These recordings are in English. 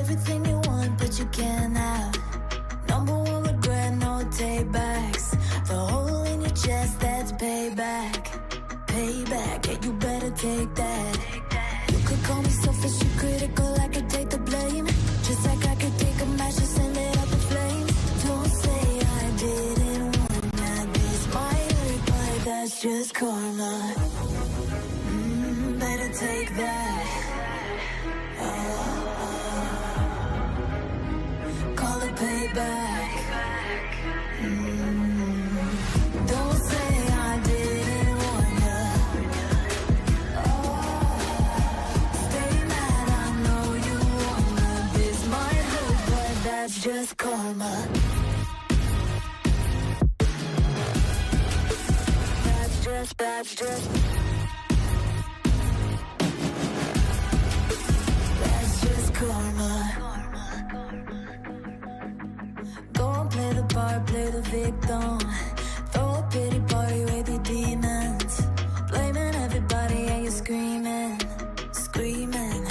everything you want, but you can't have. Number one regret, no takebacks. The hole in your chest, that's payback. Payback, yeah, you better take that. You could call me selfish and critical, I could take the blame. Just like I could take a match and send it up in flames. Don't say I didn't want that. This might hurt, but that's just karma. Better take that. Call it payback. Don't say I didn't warn ya. Stay mad, I know you wanna. This might hurt, but that's just karma. That's just That's just karma. Go and play the part, play the victim. Throw a pity party with your demons. Blaming everybody and you're screaming, screaming.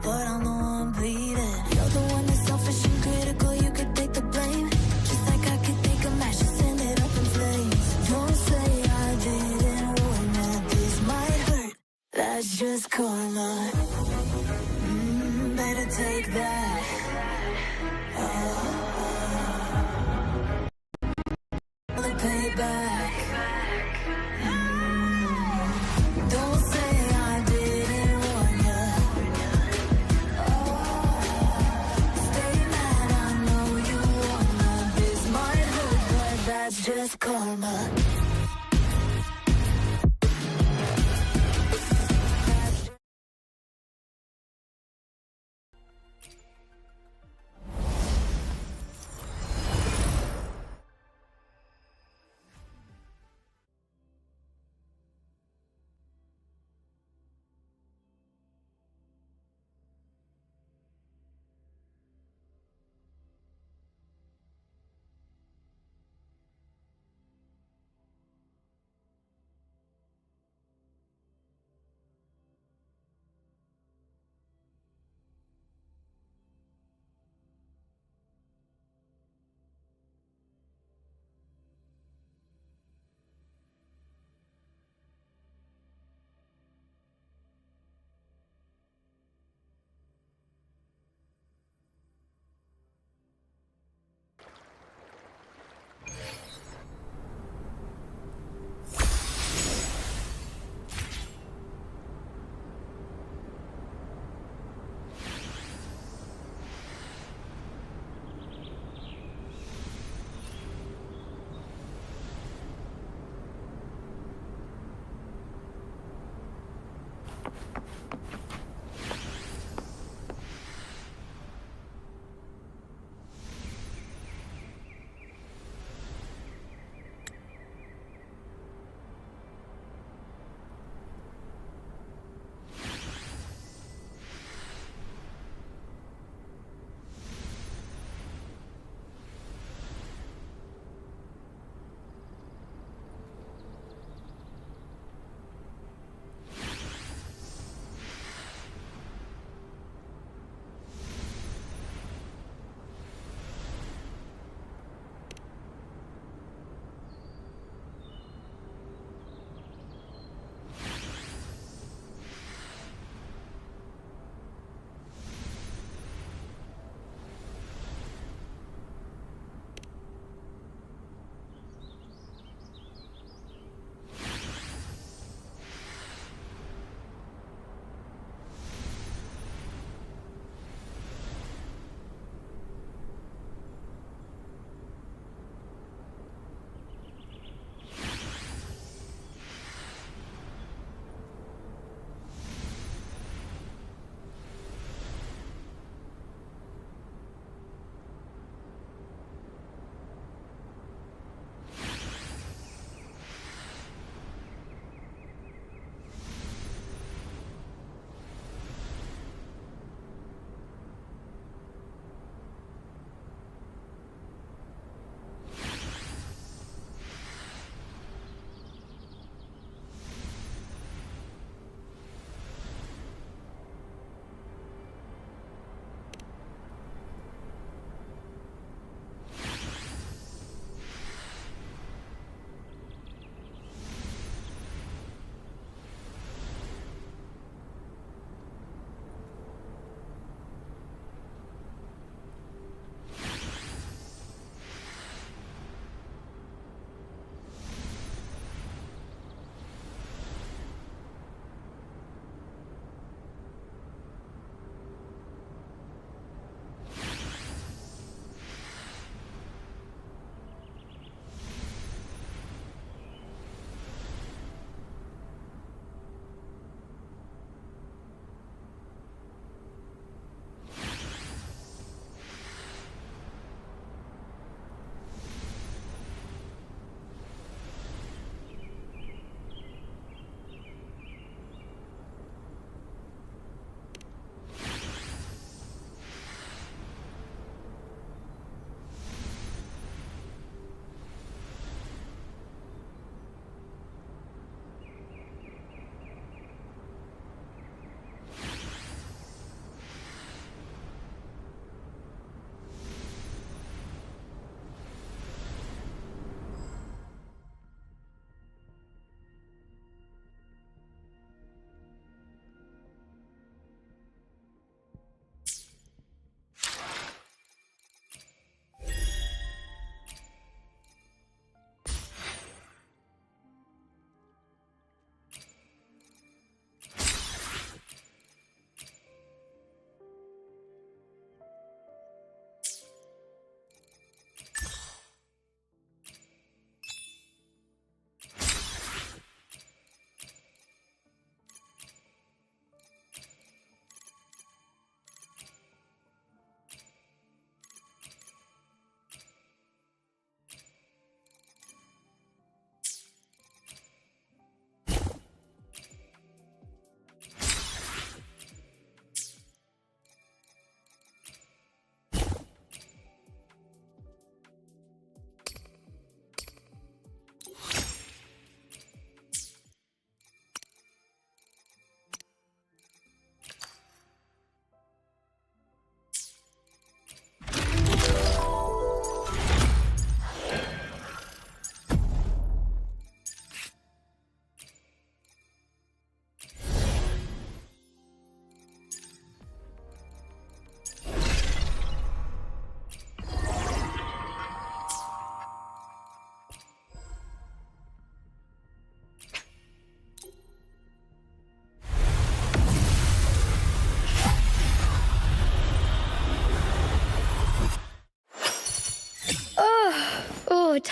But I'm the one bleeding. You're the one that's selfish and critical, you could take the blame. Just like I could take a match and send it up in flames. Don't say I didn't warn you, this might hurt. That's just karma. Better take that. Payback. Don't say I didn't warn ya. Stay mad, I know you wanna. This might hurt, but that's just karma.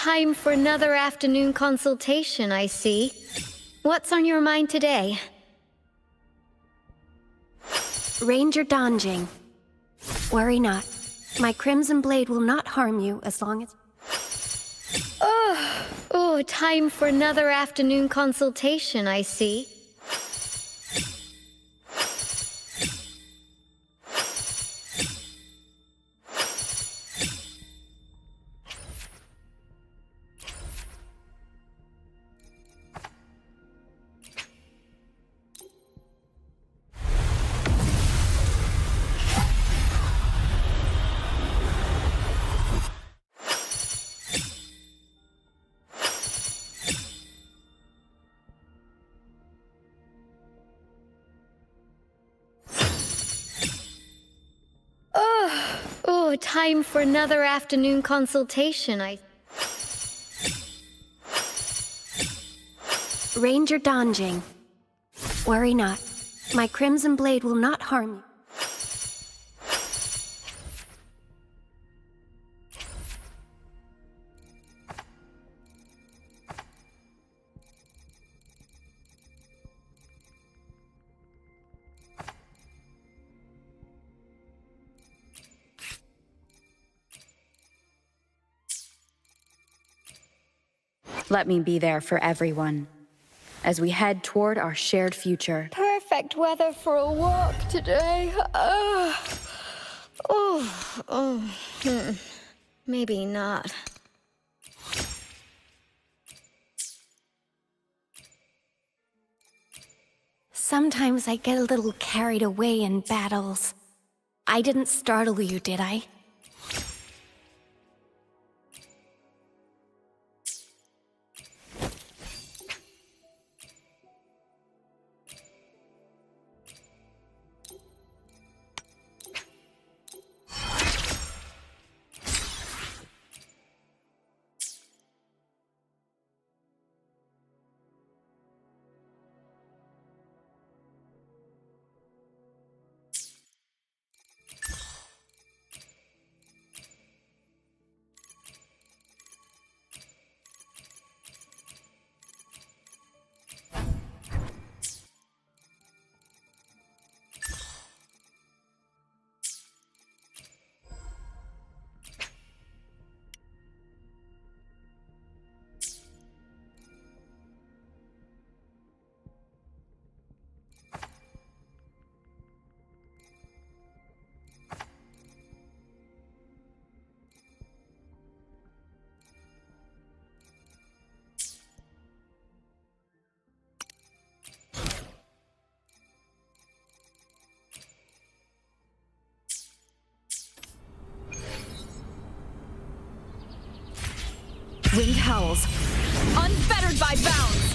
time for another afternoon consultation, I see. What's on your mind today? Ranger Donjing. Worry not. My Crimson Blade will not harm you as long as... Oh, time for another afternoon consultation, I see. Oh, time for another afternoon consultation, Ranger Donjing. Worry not. My Crimson Blade will not harm you. Let me be there for everyone, as we head toward our shared future. Perfect weather for a walk today. Maybe not. Sometimes I get a little carried away in battles. I didn't startle you, did I? Wind howls, unfettered by bounds!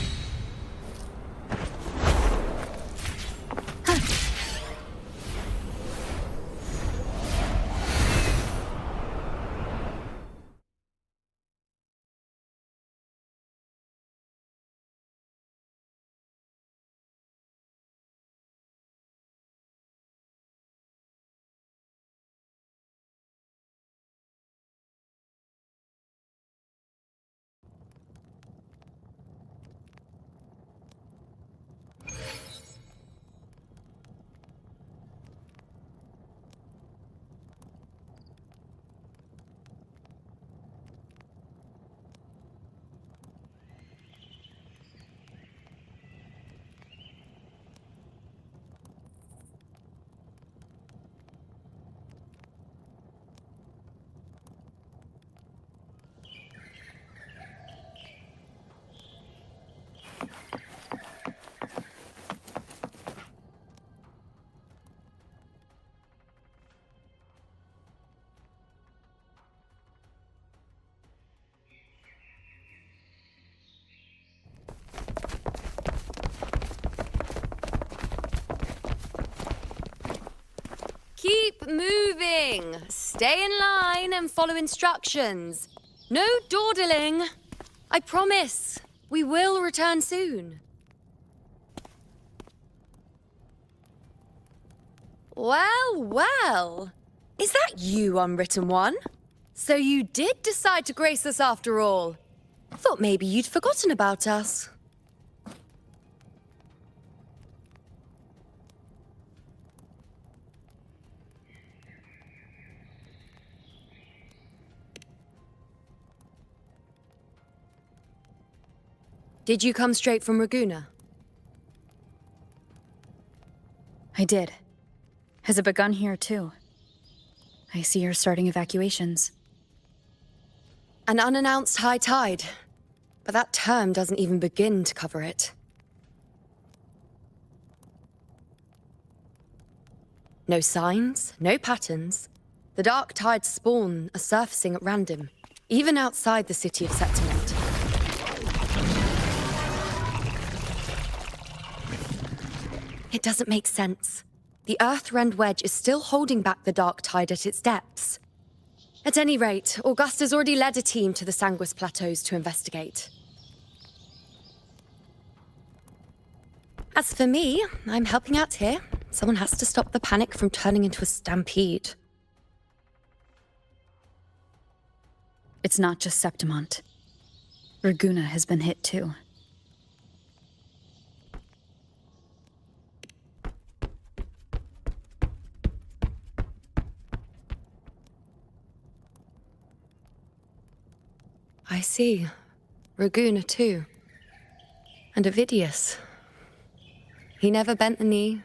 Keep moving. Stay in line and follow instructions. No dawdling. I promise, we will return soon. Well, well. Is that you, Unwritten One? So you did decide to grace us after all. Thought maybe you'd forgotten about us. Did you come straight from Raguna? I did. Has it begun here, too? I see you're starting evacuations. An unannounced high tide. But that term doesn't even begin to cover it. No signs, no patterns. The dark tide's spawn are surfacing at random, even outside the city of Septimont. It doesn't make sense. The Earthrend Wedge is still holding back the dark tide at its depths. At any rate, Augusta's already led a team to the Sanguis Plateaus to investigate. As for me, I'm helping out here. Someone has to stop the panic from turning into a stampede. It's not just Septimont. Raguna has been hit too. I see. Raguna too. And Ovidius. He never bent the knee,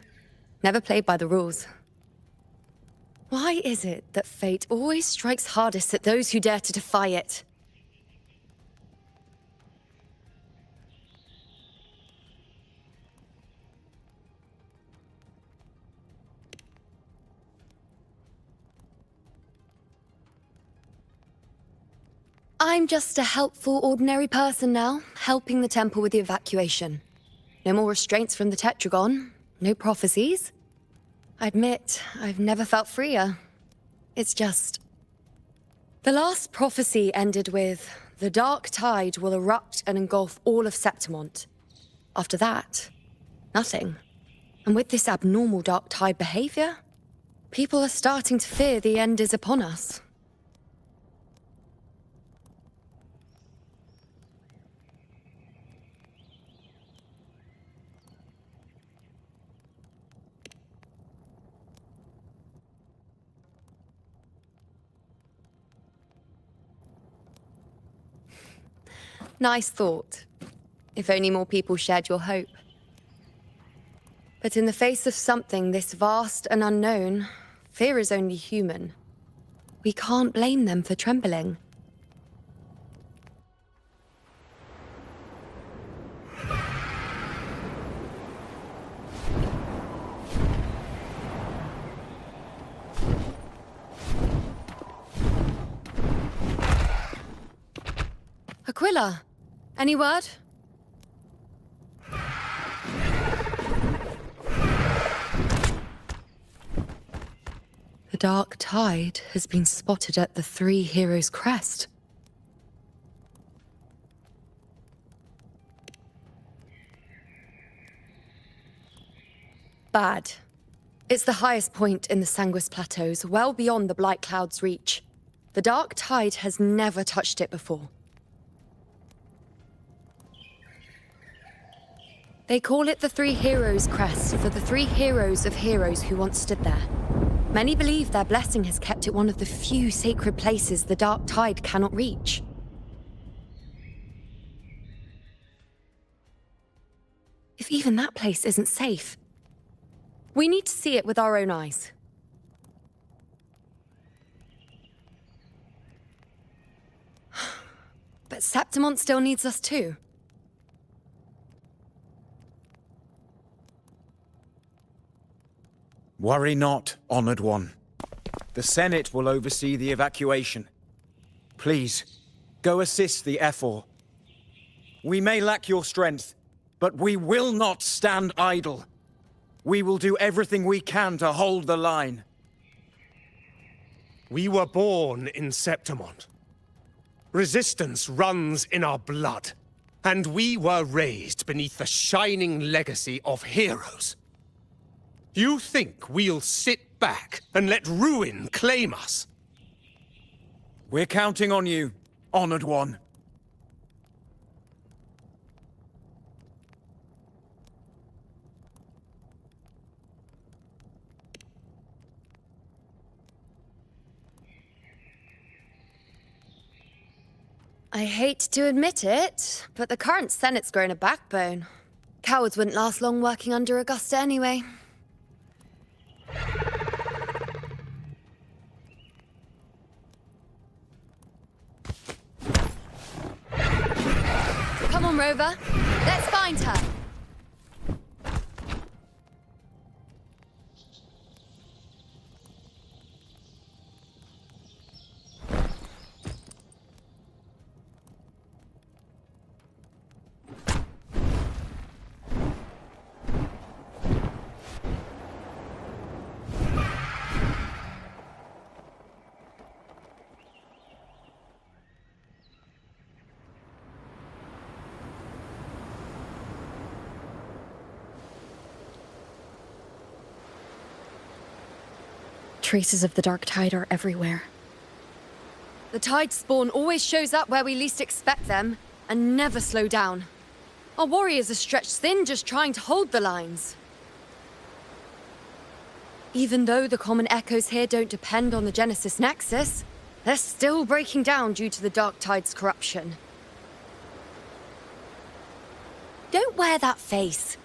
never played by the rules. Why is it that fate always strikes hardest at those who dare to defy it? I'm just a helpful, ordinary person now, helping the temple with the evacuation. No more restraints from the Tetragon, no prophecies. I admit, I've never felt freer. It's just... The last prophecy ended with, the dark tide will erupt and engulf all of Septimont. After that, nothing. And with this abnormal dark tide behavior, people are starting to fear the end is upon us. Nice thought. If only more people shared your hope. But in the face of something this vast and unknown, fear is only human. We can't blame them for trembling. Aquila, any word? The dark tide has been spotted at the Three Heroes' Crest. Bad. It's the highest point in the Sanguis Plateaus, well beyond the Blight Cloud's reach. The dark tide has never touched it before. They call it the Three Heroes' Crest for the three heroes of heroes who once stood there. Many believe their blessing has kept it one of the few sacred places the dark tide cannot reach. If even that place isn't safe, we need to see it with our own eyes. But Septimont still needs us too. Worry not, honored one. The Senate will oversee the evacuation. Please, go assist the Ephor. We may lack your strength, but we will not stand idle. We will do everything we can to hold the line. We were born in Septimont. Resistance runs in our blood. And we were raised beneath the shining legacy of heroes. You think we'll sit back and let ruin claim us? We're counting on you, honored one. I hate to admit it, but the current Senate's grown a backbone. Cowards wouldn't last long working under Augusta anyway. Come on, Rover. Let's find her. Traces of the dark tide are everywhere. The tide spawn always shows up where we least expect them, and never slow down. Our warriors are stretched thin just trying to hold the lines. Even though the common echoes here don't depend on the Genesis Nexus, they're still breaking down due to the dark tide's corruption. Don't wear that face.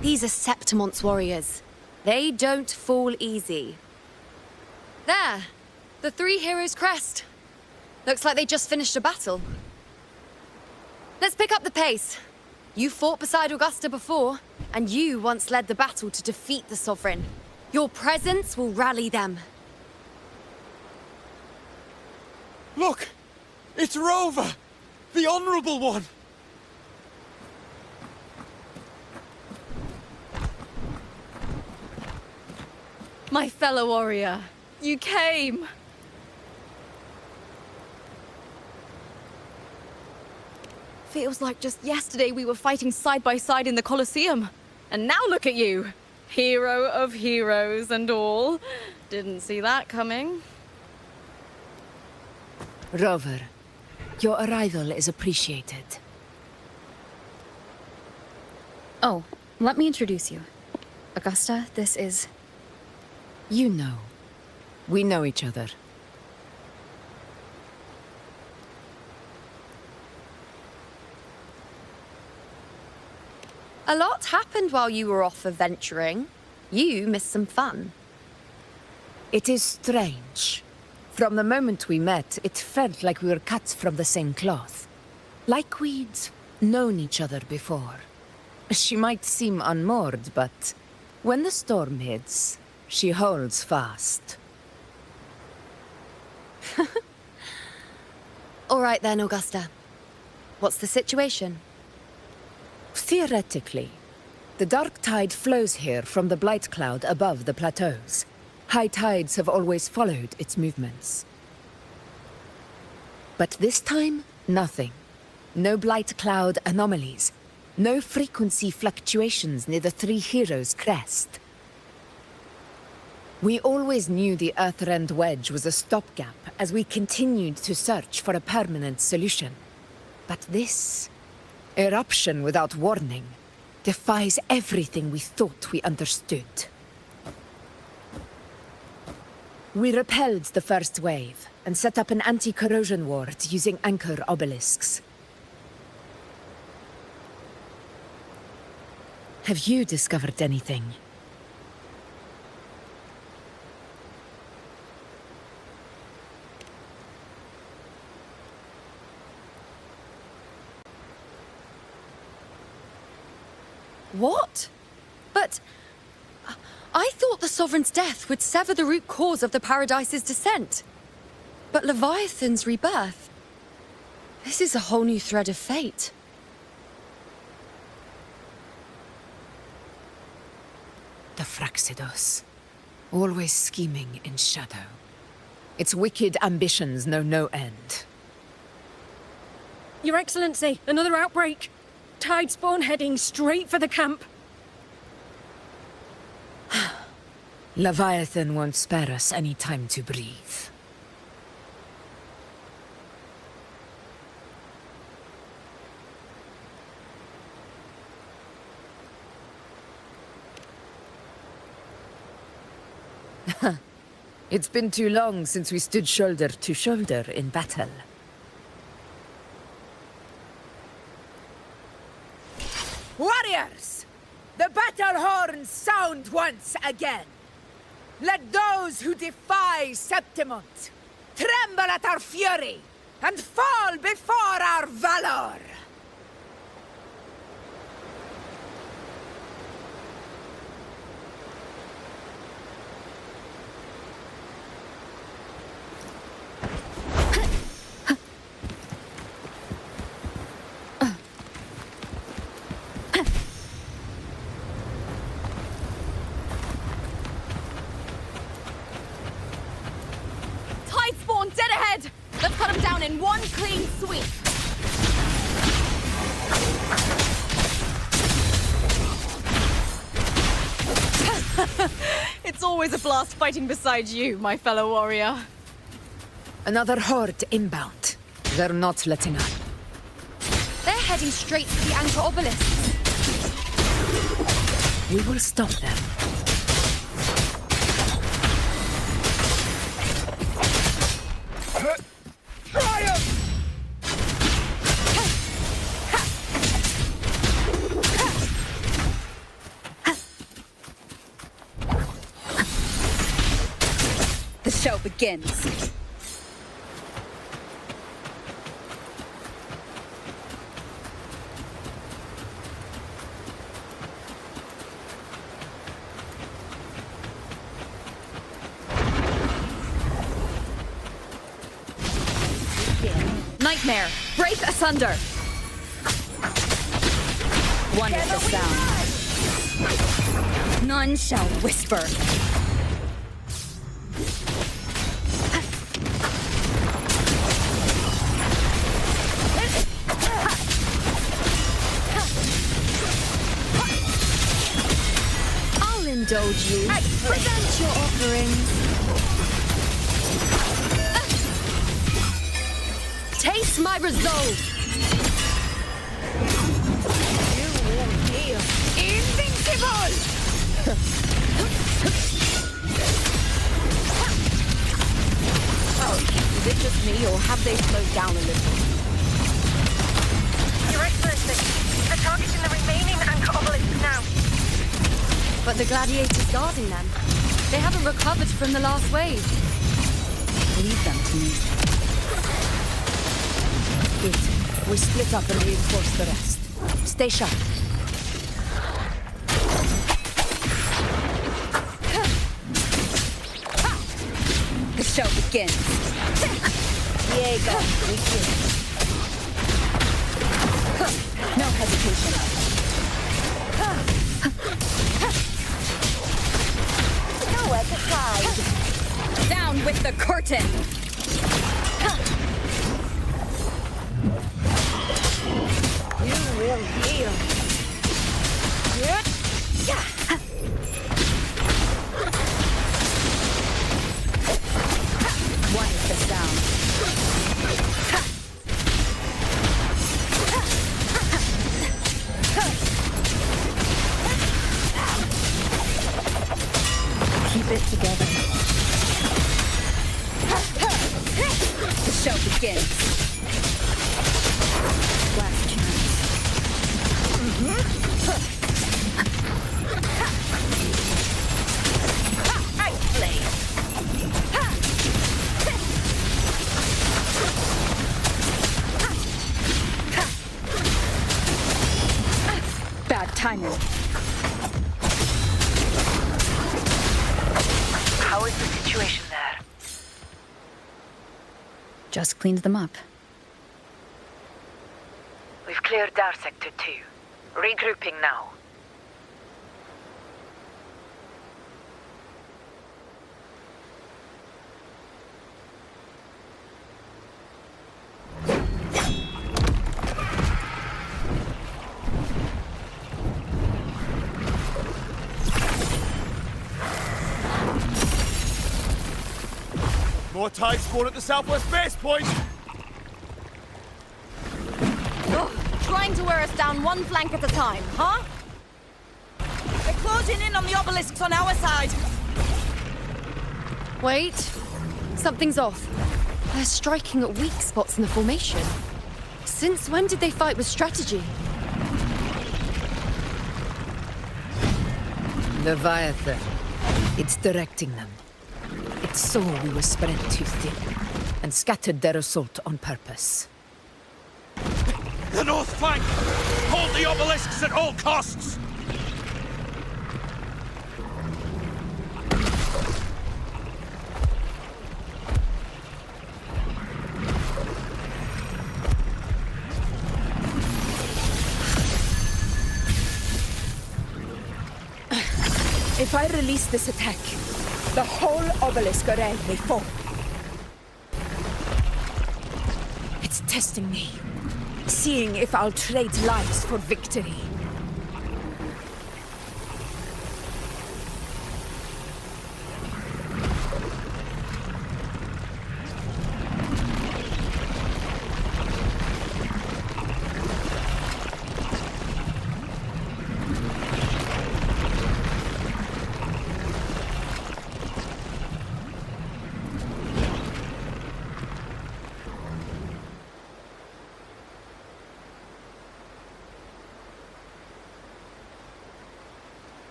These are Septimon's warriors. They don't fall easy. There! The three heroes' crest. Looks like they just finished a battle. Let's pick up the pace. You fought beside Augusta before, and you once led the battle to defeat the Sovereign. Your presence will rally them. Look! It's Rover! The Honorable One! My fellow warrior, you came! Feels like just yesterday we were fighting side by side in the Colosseum. And now look at you! Hero of heroes and all. Didn't see that coming. Rover, your arrival is appreciated. Oh, let me introduce you. Augusta, this is... You know. We know each other. A lot happened while you were off adventuring. You missed some fun. It is strange. From the moment we met, it felt like we were cut from the same cloth. Like we'd known each other before. She might seem unmoored, but when the storm hits, she holds fast. All right then, Augusta. What's the situation? Theoretically, the dark tide flows here from the blight cloud above the plateaus. High tides have always followed its movements. But this time, nothing. No blight cloud anomalies. No frequency fluctuations near the Three Heroes' crest. We always knew the Earthrend Wedge was a stopgap as we continued to search for a permanent solution. But this eruption without warning defies everything we thought we understood. We repelled the first wave and set up an anti-corrosion ward using anchor obelisks. Have you discovered anything? What? But... I thought the Sovereign's death would sever the root cause of the Paradise's descent. But Leviathan's rebirth... This is a whole new thread of fate. The Fraxidos. Always scheming in shadow. Its wicked ambitions know no end. Your Excellency, another outbreak. Tide spawn heading straight for the camp. Leviathan won't spare us any time to breathe. It's been too long since we stood shoulder to shoulder in battle. Warriors! The battle horns sound once again! Let those who defy Septimont tremble at our fury and fall before our valor! Tidespawn dead ahead! Let's cut him down in one clean sweep. It's always a blast fighting beside you, my fellow warrior. Another horde inbound. They're not letting up. They're heading straight for the anchor obelisk. We will stop them. The show begins. Nightmare, break asunder. One is the sound. None shall whisper. I'll indulge you. Present your offerings. Taste my resolve! You will feel invincible! Oh, is it just me, or have they slowed down a little? Your Excellency, they're targeting the remaining anchor obelisk now. But the gladiators guarding them, they haven't recovered from the last wave. Leave them to me. Good. We split up and reinforce the rest. Stay sharp. The show begins. Diego, we kill. No hesitation. Nowhere to hide. Down with the curtain! You will heal. One is the sound. Keep it together. The show begins. Last chance. Bad timing. How is the situation there? Just cleaned them up. We've cleared our sector too. Regrouping now. More Tidespawn at the southwest base point! Trying to wear us down one flank at a time, huh? They're closing in on the obelisks on our side. Wait. Something's off. They're striking at weak spots in the formation. Since when did they fight with strategy? Leviathan. It's directing them. It saw we were spread too thin, and scattered their assault on purpose. The north flank! Hold the obelisks at all costs! If I release this attack, the whole obelisk array may fall. It's testing me, seeing if I'll trade lives for victory.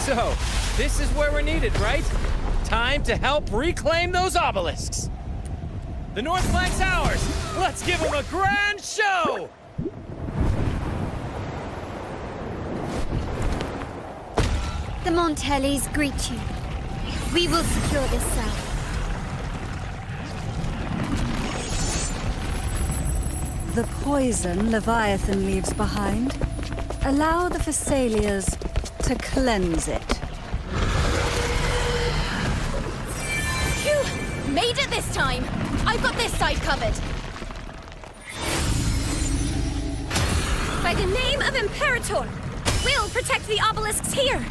So, this is where we're needed, right? Time to help reclaim those obelisks. The north flank's ours. Let's give them a grand show! The Montellis greet you. We will secure this cell. The poison Leviathan leaves behind, allow the Phassalias to cleanse it. Phew! Made it this time! I've got this side covered. By the name of Imperator, we'll protect the obelisks here!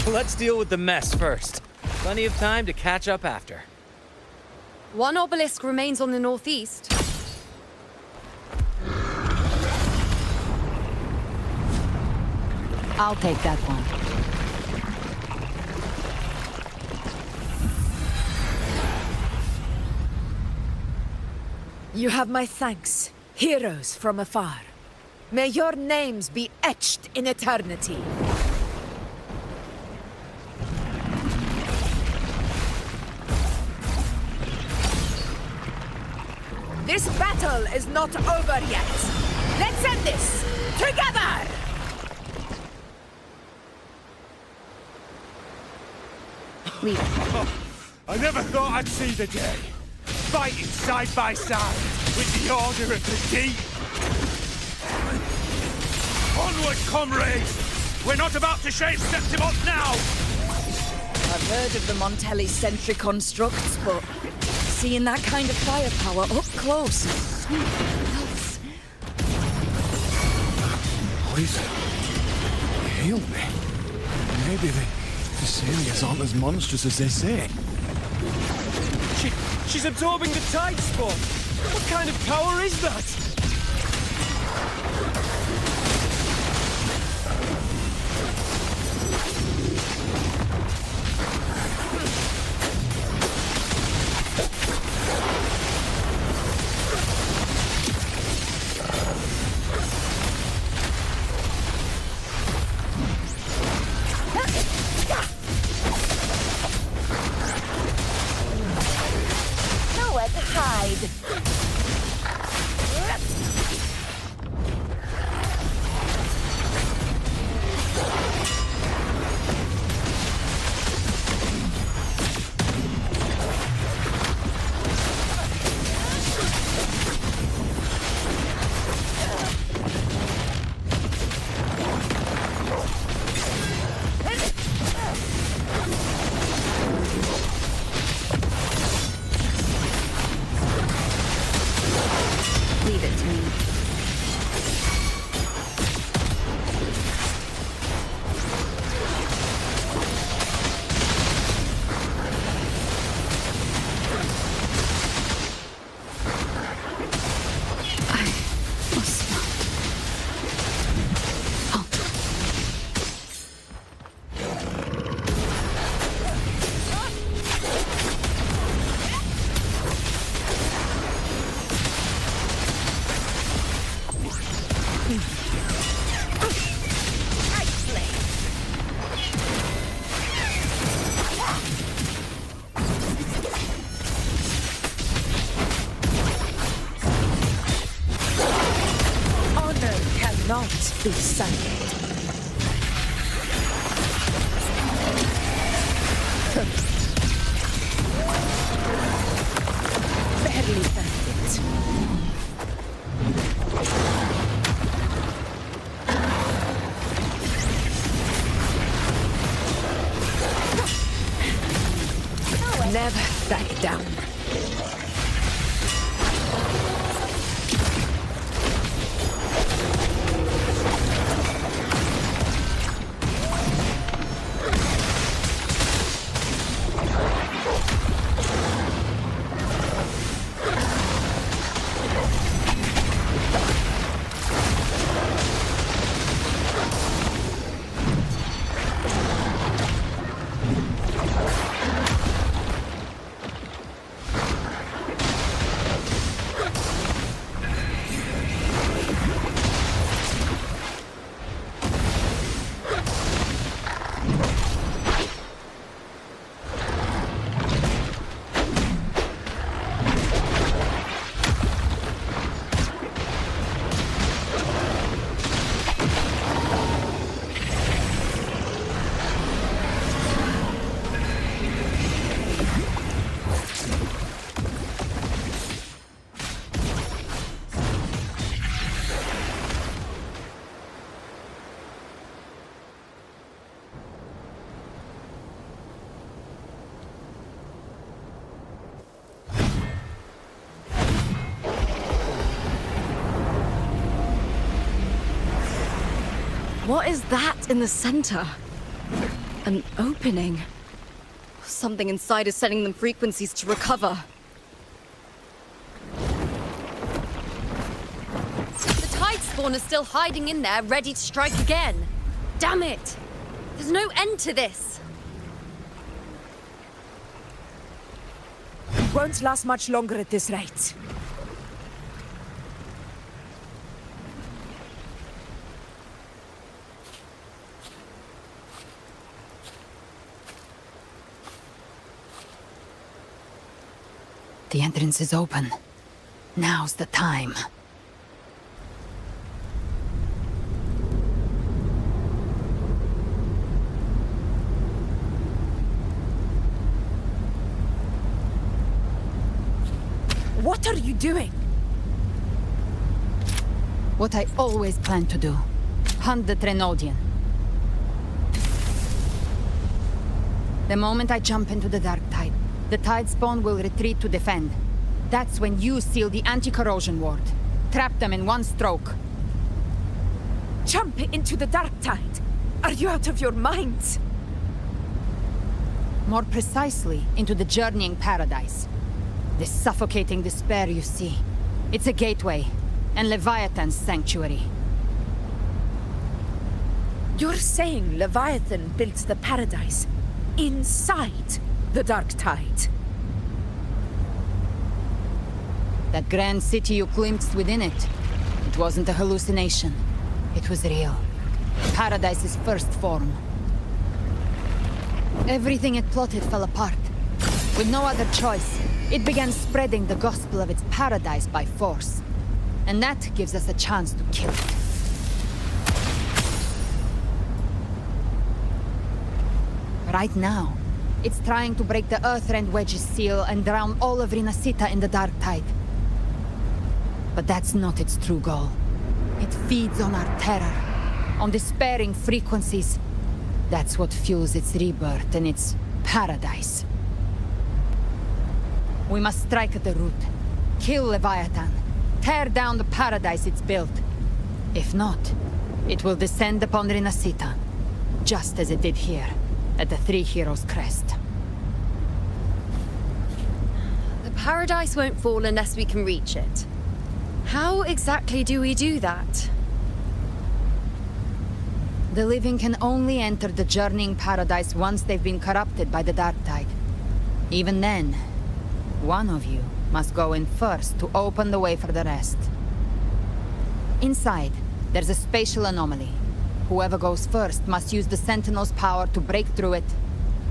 Let's deal with the mess first. Plenty of time to catch up after. One obelisk remains on the northeast. I'll take that one. You have my thanks, heroes from afar. May your names be etched in eternity. This battle is not over yet. Let's end this together! I never thought I'd see the day. Fighting side by side with the Order of the Deep. Onward, comrades! We're not about to shave Septimont now! I've heard of the Montelli sentry constructs, but seeing that kind of firepower up close is something else. Poison. Heal me. Maybe the Phassalias aren't as monstrous as they say. She's absorbing the tide spawn! What kind of power is that? Nowhere to hide. be silent. Barely found it. Never back down. What is that in the center? An opening. Something inside is sending them frequencies to recover. The tide spawn is still hiding in there, ready to strike again. Damn it! There's no end to this. It won't last much longer at this rate. The entrance is open. Now's the time. What are you doing? What I always planned to do. Hunt the Trenodian. The moment I jump into the dark tide, the tide spawn will retreat to defend. That's when you seal the anti-corrosion ward. Trap them in one stroke. Jump into the dark tide. Are you out of your mind? More precisely, into the journeying paradise. The suffocating despair you see. It's a gateway, and Leviathan's sanctuary. You're saying Leviathan built the paradise inside the dark tide? That grand city you glimpsed within it, it wasn't a hallucination. It was real. Paradise's first form. Everything it plotted fell apart. With no other choice, it began spreading the gospel of its paradise by force. And that gives us a chance to kill it. Right now, it's trying to break the Earthrend Wedge's seal and drown all of Rinasita in the dark tide. But that's not its true goal. It feeds on our terror, on despairing frequencies. That's what fuels its rebirth and its paradise. We must strike at the root, kill Leviathan, tear down the paradise it's built. If not, it will descend upon Rinasita, just as it did here, at the Three Heroes' Crest. The paradise won't fall unless we can reach it. How exactly do we do that? The living can only enter the journeying paradise once they've been corrupted by the dark tide. Even then, one of you must go in first to open the way for the rest. Inside, there's a spatial anomaly. Whoever goes first must use the Sentinel's power to break through it,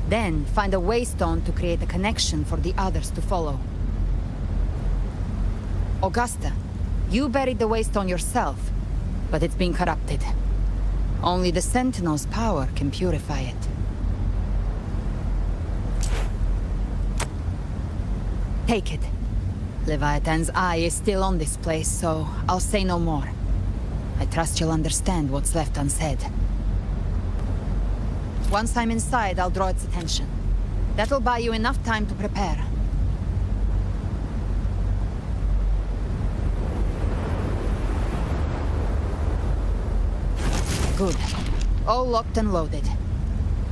then find a waystone to create a connection for the others to follow. Augusta, you buried the waystone yourself. but it's been corrupted. Only the Sentinel's power can purify it. Take it. Leviathan's eye is still on this place, so I'll say no more. I trust you'll understand what's left unsaid. Once I'm inside, I'll draw its attention. That'll buy you enough time to prepare. Good. All locked and loaded.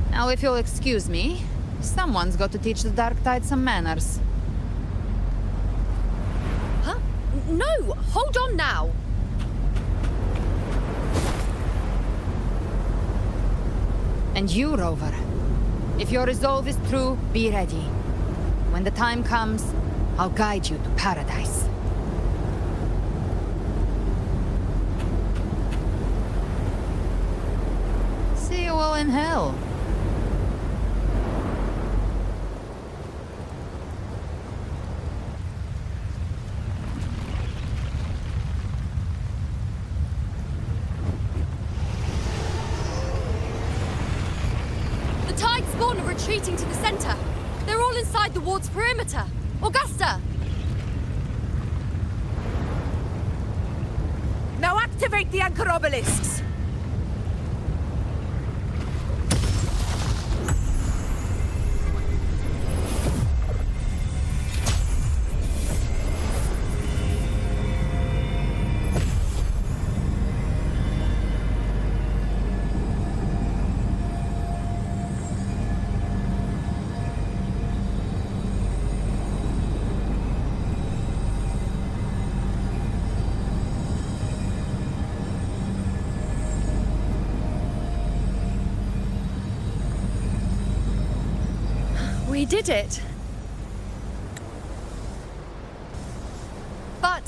Now, if you'll excuse me, someone's got to teach the Dark Tide some manners. Huh? No! Hold on now! And you, Rover. If your resolve is true, be ready. When the time comes, I'll guide you to paradise. See you all in hell. The Tide spawn are retreating to the center. They're all inside the ward's perimeter. Augusta! Now activate the anchor obelisks! We did it. But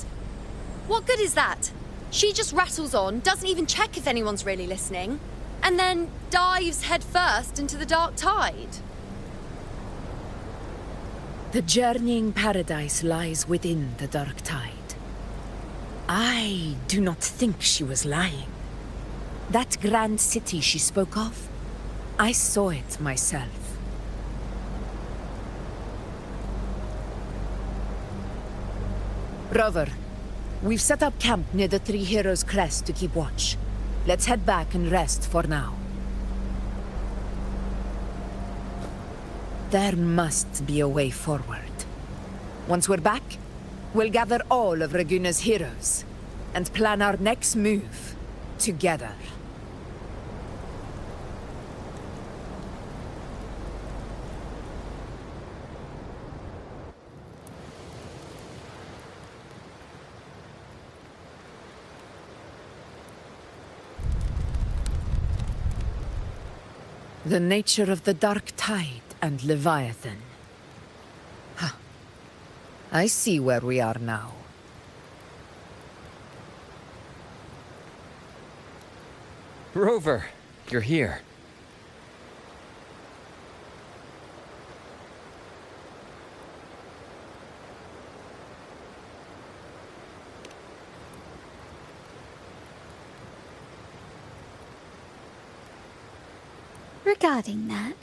what good is that? She just rattles on, doesn't even check if anyone's really listening, and then dives headfirst into the Dark Tide. The journeying paradise lies within the Dark Tide. I do not think she was lying. That grand city she spoke of, I saw it myself. Rover, we've set up camp near the Three Heroes Crest to keep watch. Let's head back and rest for now. There must be a way forward. Once we're back, we'll gather all of Raguna's heroes and plan our next move together. The nature of the Dark Tide and Leviathan. Huh. I see where we are now. Rover, you're here. Regarding that,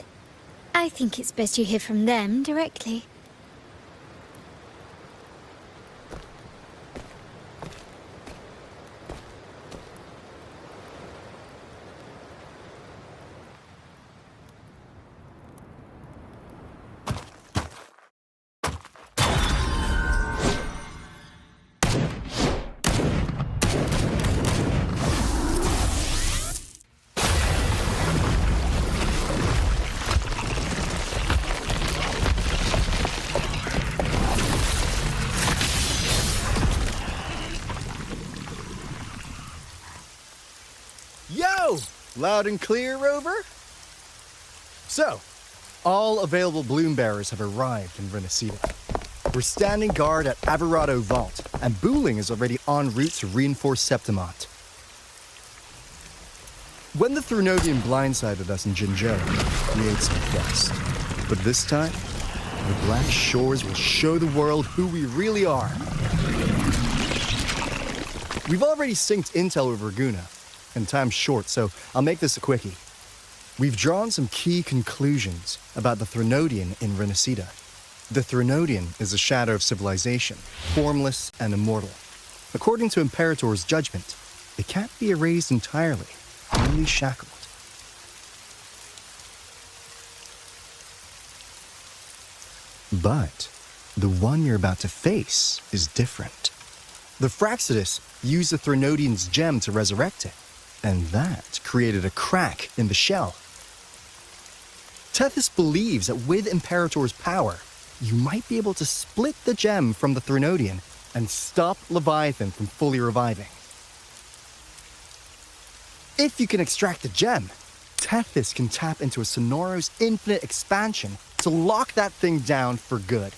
I think it's best you hear from them directly. Loud and clear, Rover? So, all available bloom bearers have arrived in Renacida. We're standing guard at Averado Vault, and Booling is already en route to reinforce Septimont. When the Thrinovian blindsided us in Jinzhou, we ate some dust. But this time, the Black Shores will show the world who we really are. We've already synced intel with Raguna, and time's short, so I'll make this a quickie. We've drawn some key conclusions about the Threnodian in Renacida. The Threnodian is a shadow of civilization, formless and immortal. According to Imperator's judgment, it can't be erased entirely, only shackled. But the one you're about to face is different. The Fraxidus used the Threnodian's gem to resurrect it, and that created a crack in the shell. Tethys believes that with Imperator's power, you might be able to split the gem from the Threnodian and stop Leviathan from fully reviving. If you can extract the gem, Tethys can tap into a Sonoros infinite expansion to lock that thing down for good.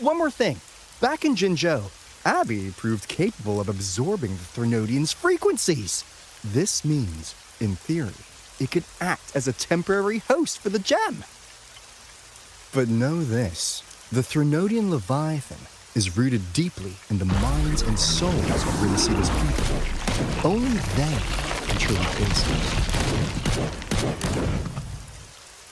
One more thing. Back in Jinzhou, Abby proved capable of absorbing the Threnodian's frequencies. This means, in theory, it could act as a temporary host for the gem. But know this, the Threnodian Leviathan is rooted deeply in the minds and souls of Renacida's people. Only they can truly face it.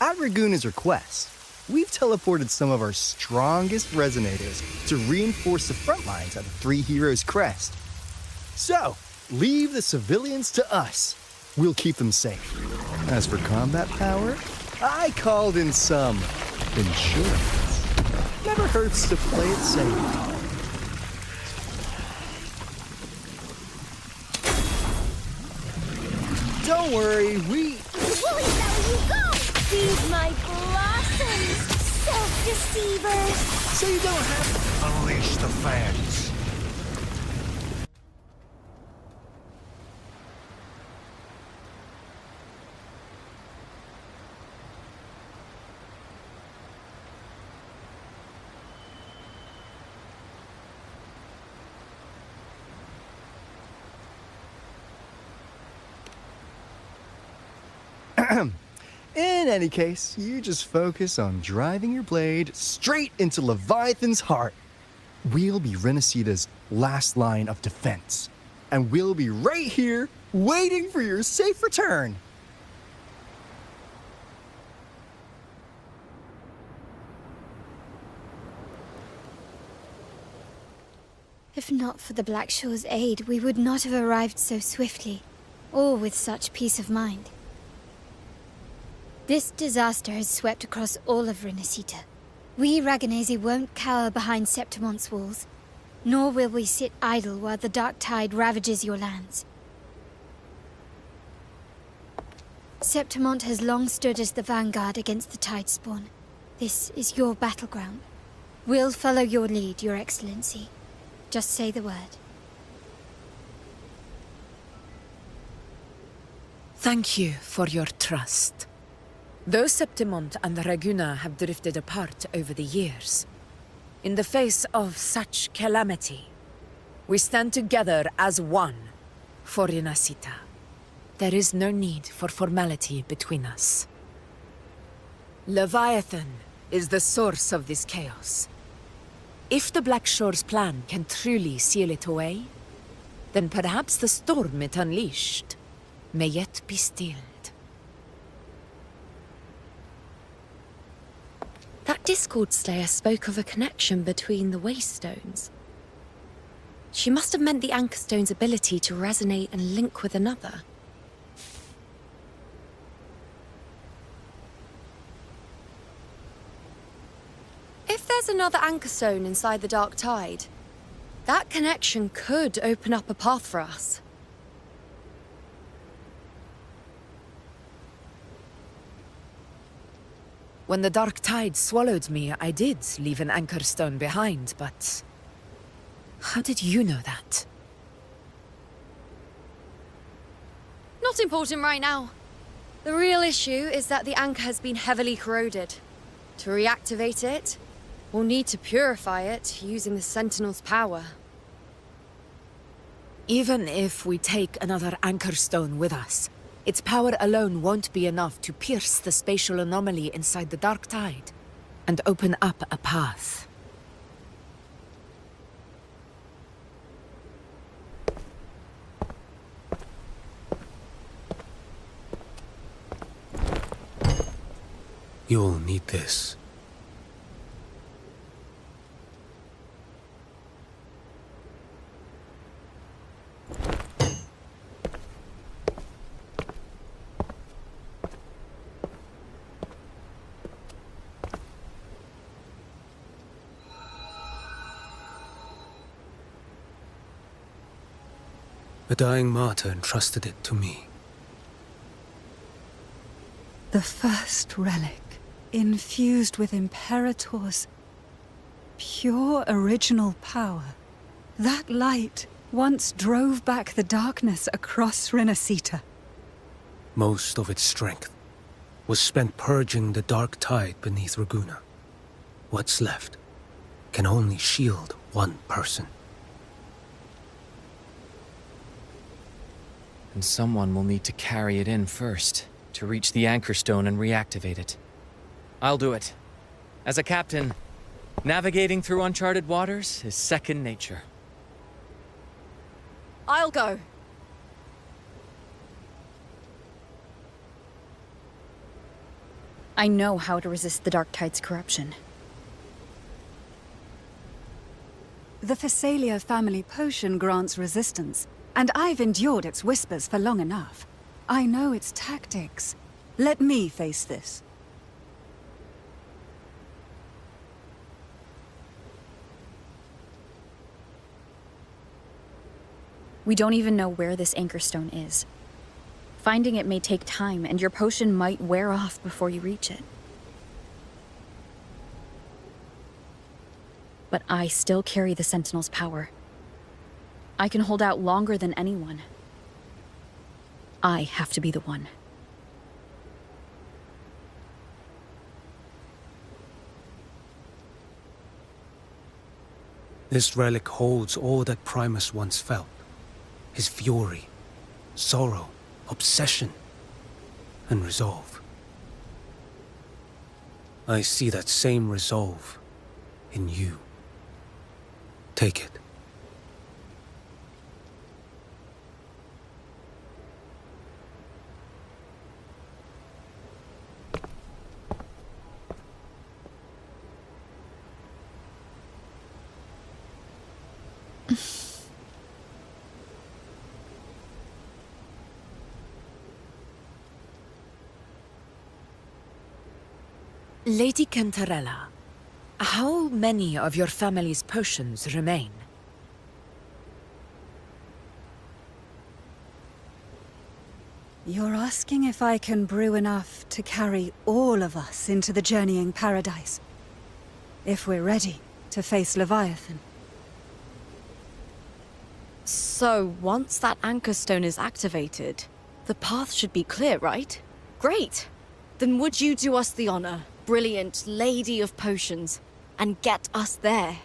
At Raguna's request, we've teleported some of our strongest resonators to reinforce the front lines at the Three Heroes Crest. So, leave the civilians to us. We'll keep them safe. As for combat power, I called in some insurance. Never hurts to play it safe. Don't worry, we... Woolly Belly, you go! Feed my blossoms, self-deceivers! So you don't have to unleash the fans. In any case, you just focus on driving your blade straight into Leviathan's heart. We'll be Renacida's last line of defense, and we'll be right here waiting for your safe return. If not for the Black Shore's aid, we would not have arrived so swiftly, or with such peace of mind. This disaster has swept across all of Renacita. We Raganese won't cower behind Septimon's walls, nor will we sit idle while the dark tide ravages your lands. Septimont has long stood as the vanguard against the tide spawn. This is your battleground. We'll follow your lead, Your Excellency. Just say the word. Thank you for your trust. Though Septimont and Raguna have drifted apart over the years, in the face of such calamity, we stand together as one for Renacita. There is no need for formality between us. Leviathan is the source of this chaos. If the Black Shore's plan can truly seal it away, then perhaps the storm it unleashed may yet be stilled. That Discord Slayer spoke of a connection between the Waystones. She must have meant the Anchor Stone's ability to resonate and link with another. If there's another Anchor Stone inside the Dark Tide, that connection could open up a path for us. When the Dark Tide swallowed me, I did leave an Anchor Stone behind, but... how did you know that? Not important right now. The real issue is that the anchor has been heavily corroded. To reactivate it, we'll need to purify it using the Sentinel's power. Even if we take another Anchor Stone with us, its power alone won't be enough to pierce the spatial anomaly inside the Dark Tide and open up a path. You'll need this. A dying martyr entrusted it to me. The first relic, infused with Imperator's pure original power. That light once drove back the darkness across Renacita. Most of its strength was spent purging the dark tide beneath Raguna. What's left can only shield one person. And someone will need to carry it in first, to reach the anchor stone and reactivate it. I'll do it. As a captain, navigating through uncharted waters is second nature. I'll go. I know how to resist the Dark Tide's corruption. The Phasalia family potion grants resistance, and I've endured its whispers for long enough. I know its tactics. Let me face this. We don't even know where this anchor stone is. Finding it may take time, and your potion might wear off before you reach it. But I still carry the Sentinel's power. I can hold out longer than anyone. I have to be the one. This relic holds all that Primus once felt. His fury, sorrow, obsession, and resolve. I see that same resolve in you. Take it. Lady Cantarella, how many of your family's potions remain? You're asking if I can brew enough to carry all of us into the journeying paradise. If we're ready to face Leviathan. So, once that anchor stone is activated, the path should be clear, right? Great! Then would you do us the honor, brilliant Lady of Potions, and get us there?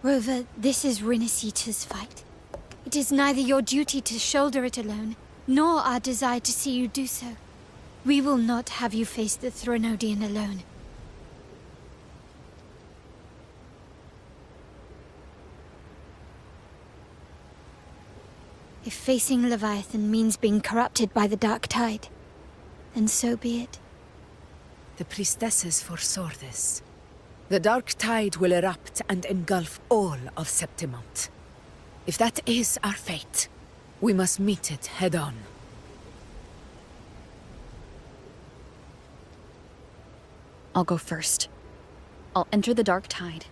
Rover, this is Renacita's fight. It is neither your duty to shoulder it alone, nor our desire to see you do so. We will not have you face the Thronodian alone. If facing Leviathan means being corrupted by the Dark Tide, then so be it. The priestesses foresaw this. The Dark Tide will erupt and engulf all of Septimont. If that is our fate, we must meet it head-on. I'll go first. I'll enter the Dark Tide,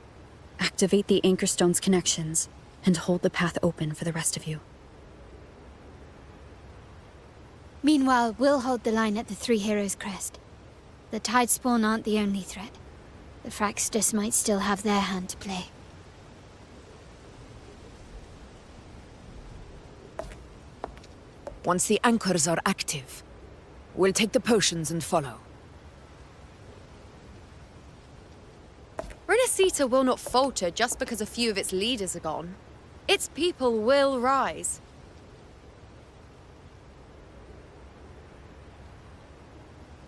activate the Anchor Stone's connections, and hold the path open for the rest of you. Meanwhile, we'll hold the line at the Three Heroes Crest. The Tidespawn aren't the only threat. The Fraxtus might still have their hand to play. Once the anchors are active, we'll take the potions and follow. Renacita will not falter just because a few of its leaders are gone. Its people will rise.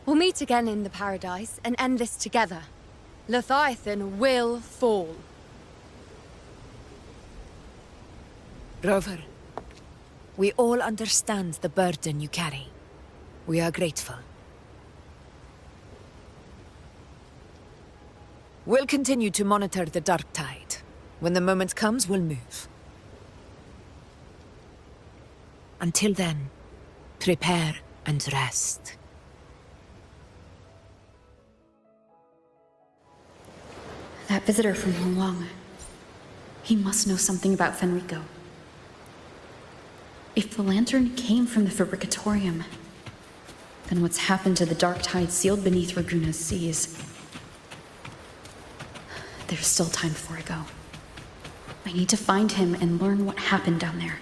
We'll meet again in the paradise and end this together. Leviathan will fall. Rover, we all understand the burden you carry. We are grateful. We'll continue to monitor the dark tide. When the moment comes, we'll move. Until then, prepare and rest. That visitor from Huang. He must know something about Fenrico. If the lantern came from the Fabricatorium, then what's happened to the dark tide sealed beneath Raguna's seas? There's still time before I go. I need to find him and learn what happened down there.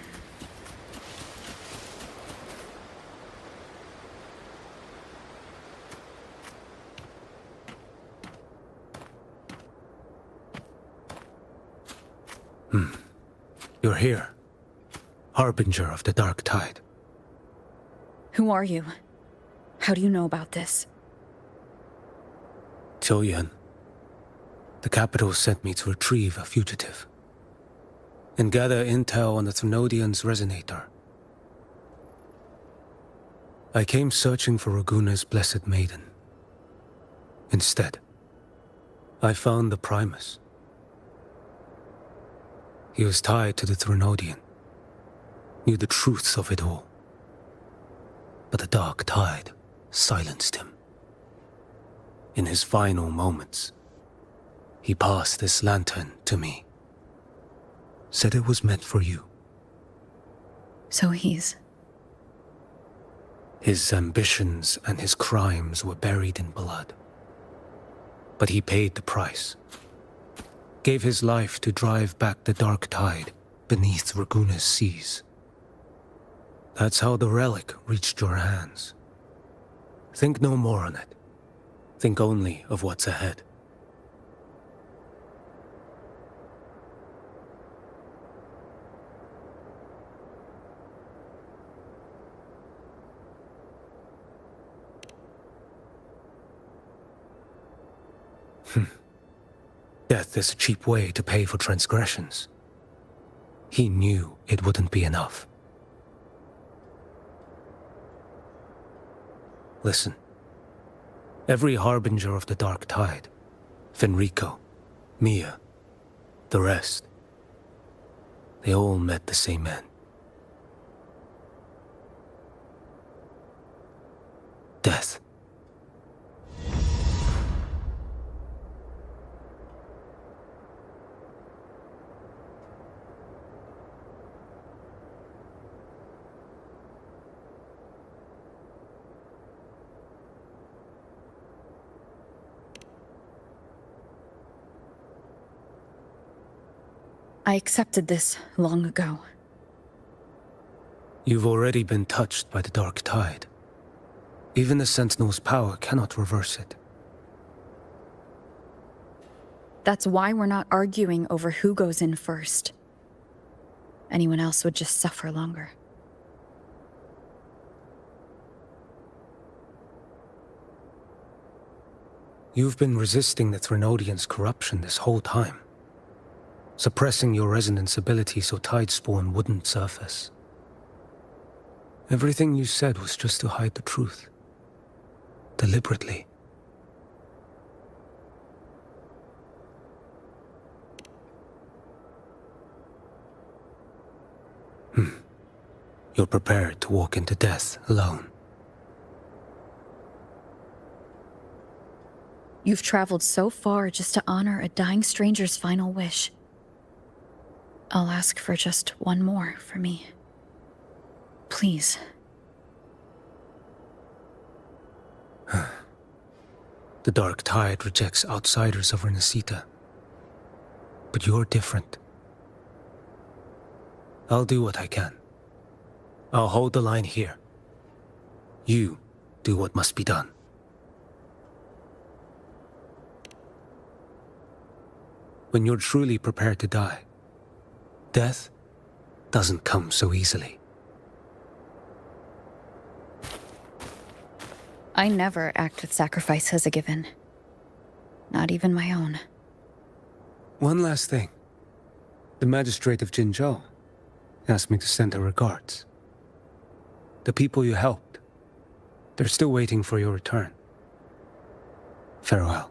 You're here. Harbinger of the dark tide. Who are you? How do you know about this? Choyan. The capital sent me to retrieve a fugitive and gather intel on the Thrunodian's resonator. I came searching for Raguna's blessed maiden. Instead, I found the Primus. He was tied to the Thrunodian, knew the truths of it all. But the dark tide silenced him. In his final moments, he passed this lantern to me. Said it was meant for you. So he's... His ambitions and his crimes were buried in blood. But he paid the price. Gave his life to drive back the dark tide beneath Raguna's seas. That's how the relic reached your hands. Think no more on it. Think only of what's ahead. Death is a cheap way to pay for transgressions. He knew it wouldn't be enough. Listen. Every harbinger of the dark tide, Fenrico, Mia, the rest, they all met the same end. Death. I accepted this long ago. You've already been touched by the dark tide. Even the Sentinel's power cannot reverse it. That's why we're not arguing over who goes in first. Anyone else would just suffer longer. You've been resisting the Thrunodian's corruption this whole time. Suppressing your resonance ability so Tidespawn wouldn't surface. Everything you said was just to hide the truth. Deliberately. You're prepared to walk into death alone. You've traveled so far just to honor a dying stranger's final wish. I'll ask for just one more for me. Please. The dark tide rejects outsiders of Renesita. But you're different. I'll do what I can. I'll hold the line here. You do what must be done. When you're truly prepared to die, death doesn't come so easily. I never act with sacrifice as a given. Not even my own. One last thing. The magistrate of Jinzhou asked me to send her regards. The people you helped, they're still waiting for your return. Farewell.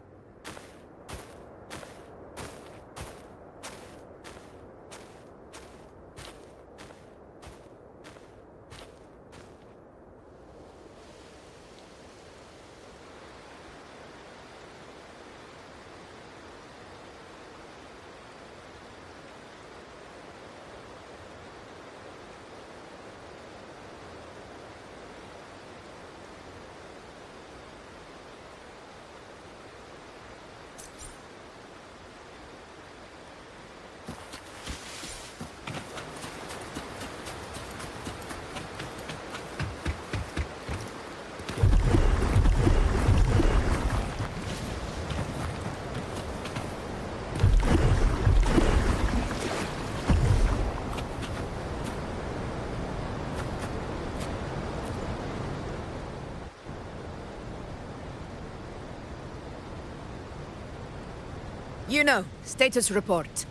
Status report.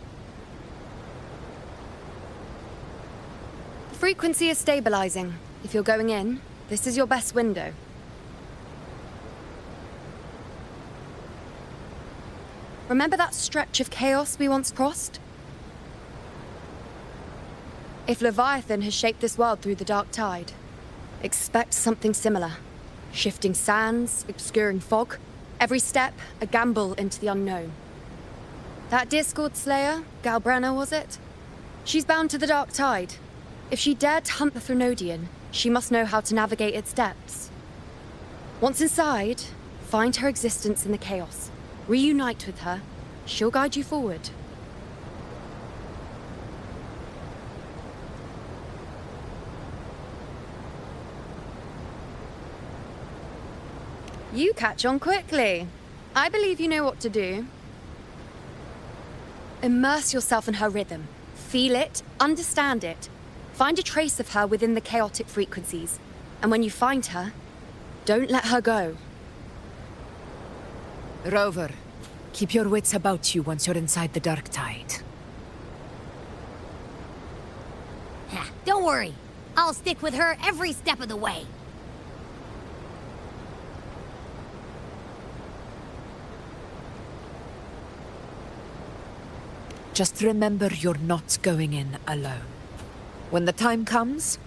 The frequency is stabilizing. If you're going in, this is your best window. Remember that stretch of chaos we once crossed? If Leviathan has shaped this world through the dark tide, expect something similar. Shifting sands, obscuring fog, every step a gamble into the unknown. That Discord Slayer, Galbrenna, was it? She's bound to the dark tide. If she dared to hunt the Threnodian, she must know how to navigate its depths. Once inside, find her existence in the chaos. Reunite with her. She'll guide you forward. You catch on quickly. I believe you know what to do. Immerse yourself in her rhythm. Feel it, understand it. Find a trace of her within the chaotic frequencies. And when you find her, don't let her go. Rover, keep your wits about you once you're inside the dark tide. Don't worry. I'll stick with her every step of the way. Just remember you're not going in alone. When the time comes,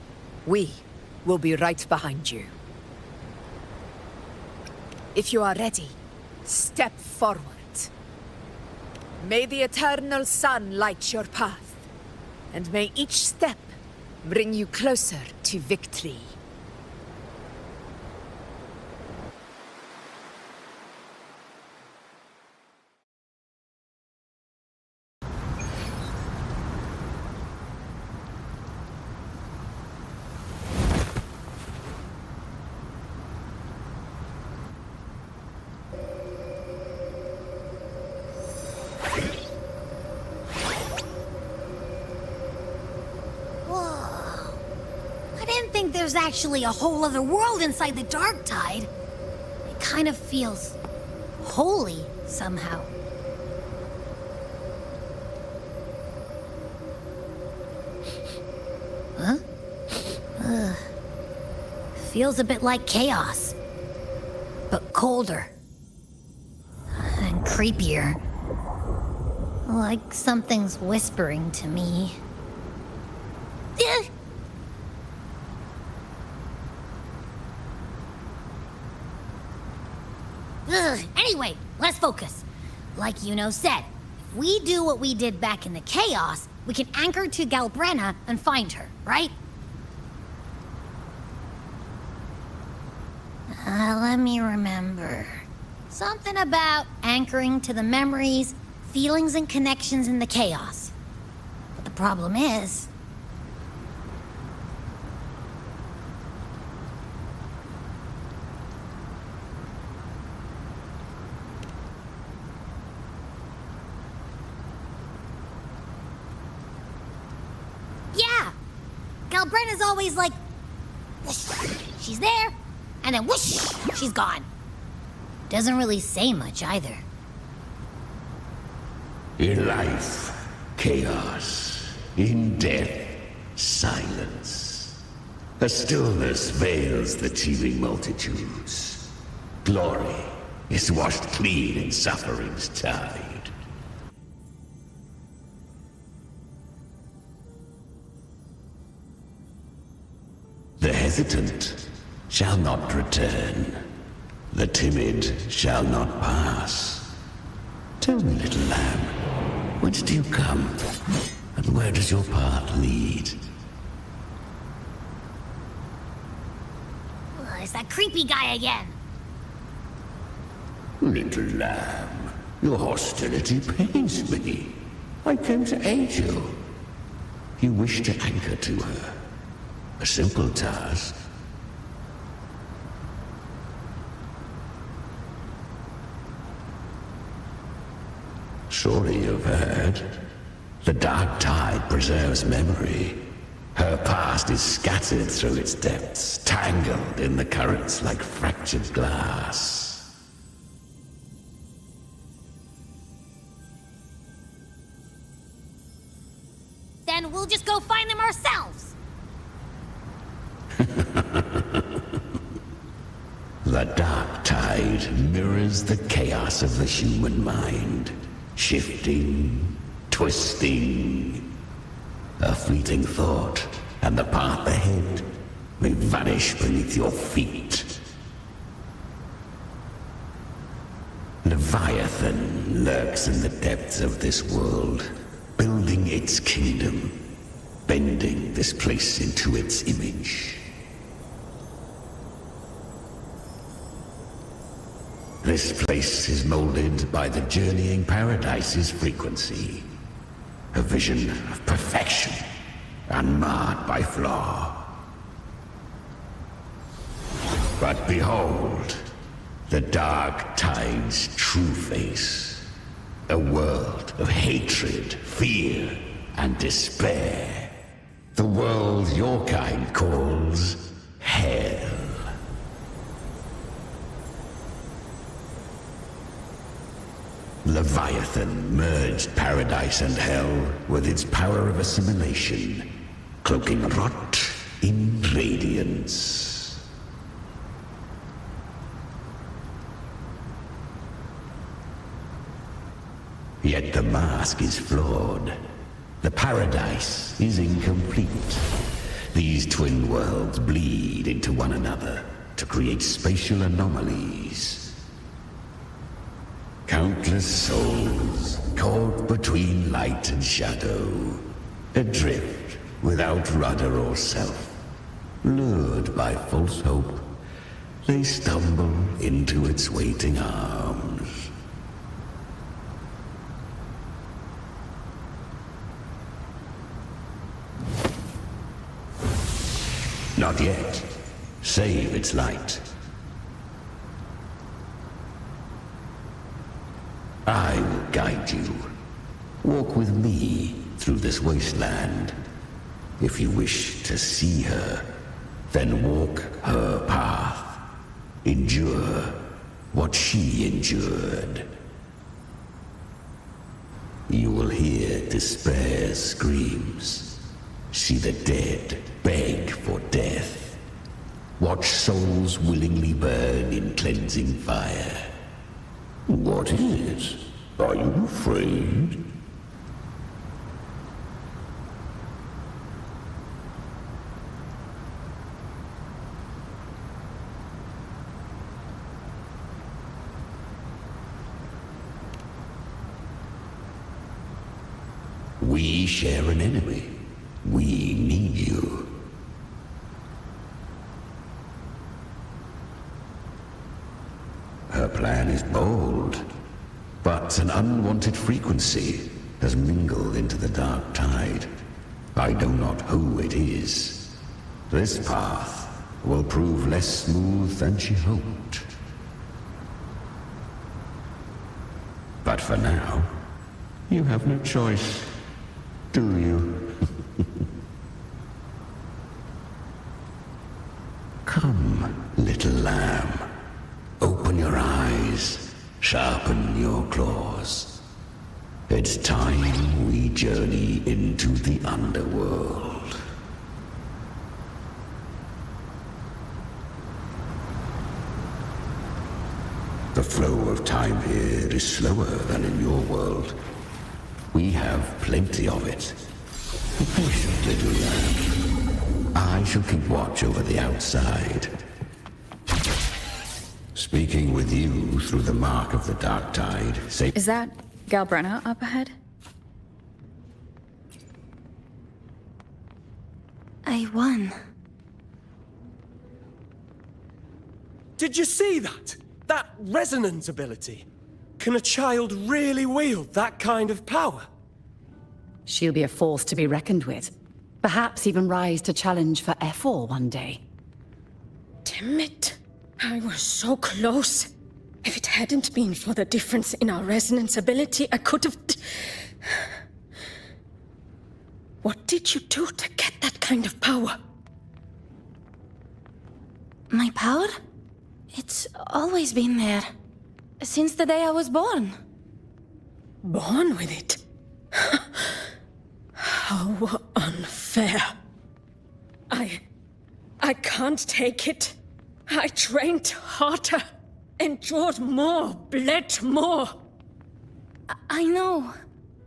we will be right behind you. If you are ready, step forward. May the eternal sun light your path, and may each step bring you closer to victory. There's actually a whole other world inside the dark tide. It kind of feels holy somehow. Huh? Feels a bit like chaos, but colder and creepier. Like something's whispering to me. Anyway, let's focus. Like Yuno said, if we do what we did back in the chaos, we can anchor to Galbrenna and find her, right? Let me remember. Something about anchoring to the memories, feelings, and connections in the chaos. But the problem is... Yeah! Galbrenna's always like... whoosh, she's there, and then whoosh, she's gone. Doesn't really say much either. In life, chaos. In death, silence. A stillness veils the teeming multitudes. Glory is washed clean in suffering's tide. The hesitant shall not return. The timid shall not pass. Tell me, little lamb, whence do you come? And where does your path lead? It's that creepy guy again. Little lamb, your hostility pains me. I came to aid you. You wish to anchor to her. A simple task. Surely you've heard. The dark tide preserves memory. Her past is scattered through its depths, tangled in the currents like fractured glass. and we'll just go find them ourselves. The dark tide mirrors the chaos of the human mind, shifting, twisting. A fleeting thought, and the path ahead may vanish beneath your feet. Leviathan lurks in the depths of this world, building its kingdom, bending this place into its image. This place is molded by the journeying paradise's frequency, a vision of perfection, unmarred by flaw. But behold, the dark tide's true face. A world of hatred, fear, and despair. The world your kind calls hell. Leviathan merged paradise and hell with its power of assimilation, cloaking rot in radiance. Yet the mask is flawed. The paradise is incomplete. These twin worlds bleed into one another to create spatial anomalies. Countless souls caught between light and shadow, adrift without rudder or self. Lured by false hope, they stumble into its waiting arms. Not yet. Save its light. I will guide you. Walk with me through this wasteland. If you wish to see her, then walk her path. Endure what she endured. You will hear despair's screams. See the dead beg for death. Watch souls willingly burn in cleansing fire. What is it? Are you afraid? We share an enemy. We need you. Her plan is bold, but an unwanted frequency has mingled into the dark tide. I know not who it is. This path will prove less smooth than she hoped. But for now, you have no choice, do you? Come, little lamb. Open your eyes, sharpen your claws. It's time we journey into the underworld. The flow of time here is slower than in your world. We have plenty of it. Be patient, little lamb. I shall keep watch over the outside. Speaking with you through the mark of the dark tide. Is that Galbrenna up ahead? I won. Did you see that? That resonance ability? Can a child really wield that kind of power? She'll be a force to be reckoned with. Perhaps even rise to challenge for Efor one day. Damn it. I was so close. If it hadn't been for the difference in our resonance ability, I could have... What did you do to get that kind of power? My power? It's always been there. Since the day I was born. Born with it? How unfair. I can't take it. I trained harder, endured more, bled more. I know.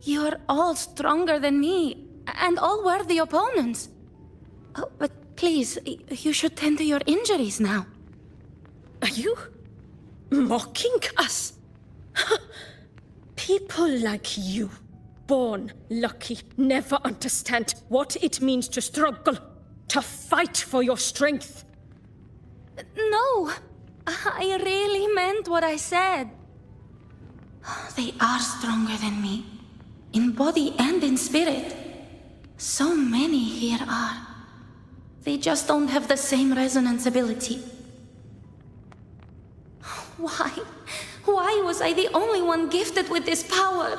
You're all stronger than me, and all worthy opponents. Oh, but please, you should tend to your injuries now. Are you mocking us? People like you, born lucky, never understand what it means to struggle, to fight for your strength. No, I really meant what I said. They are stronger than me, in body and in spirit. So many here are. They just don't have the same resonance ability. Why? Why was I the only one gifted with this power?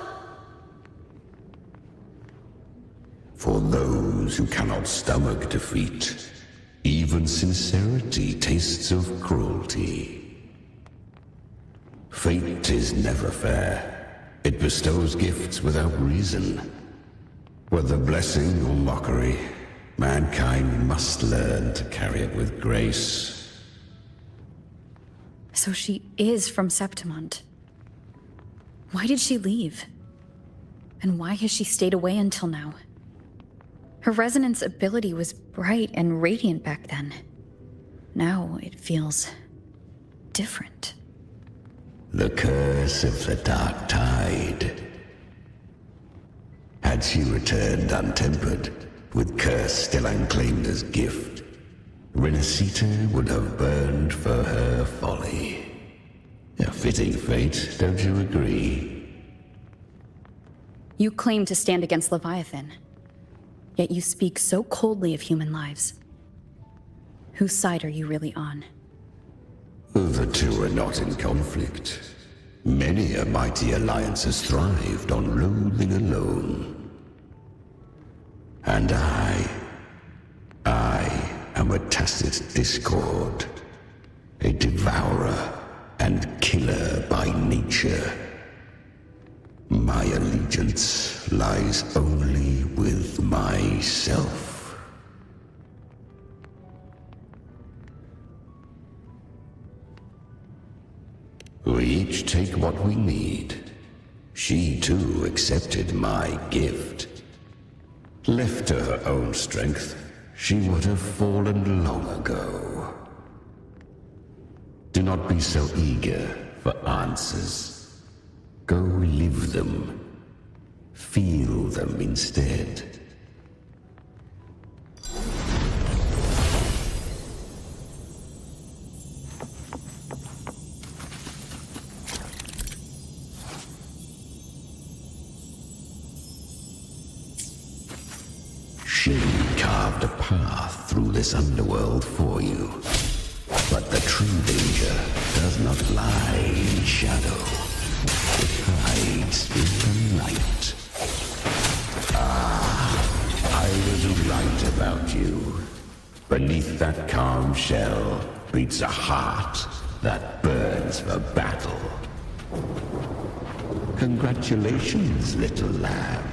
For those who cannot stomach defeat, even sincerity tastes of cruelty. Fate is never fair. It bestows gifts without reason. Whether blessing or mockery, mankind must learn to carry it with grace. So she is from Septimont. Why did she leave? And why has she stayed away until now? Her resonance ability was bright and radiant back then. Now it feels different. The curse of the dark tide. Had she returned untempered, with curse still unclaimed as gift, Renacita would have burned for her folly. A fitting fate, don't you agree? You claim to stand against Leviathan, yet you speak so coldly of human lives. Whose side are you really on? The two are not in conflict. Many a mighty alliance has thrived on loathing alone. And I am a tacit discord, a devourer and killer by nature. My allegiance lies only with myself. We each take what we need. She too accepted my gift. Left to her own strength, she would have fallen long ago. Do not be so eager for answers. Go live them. Feel them instead. She carved a path through this underworld for you. But the true danger does not lie in shadow. It hides in the light. I was right about you. Beneath that calm shell beats a heart that burns for battle. Congratulations, little lamb.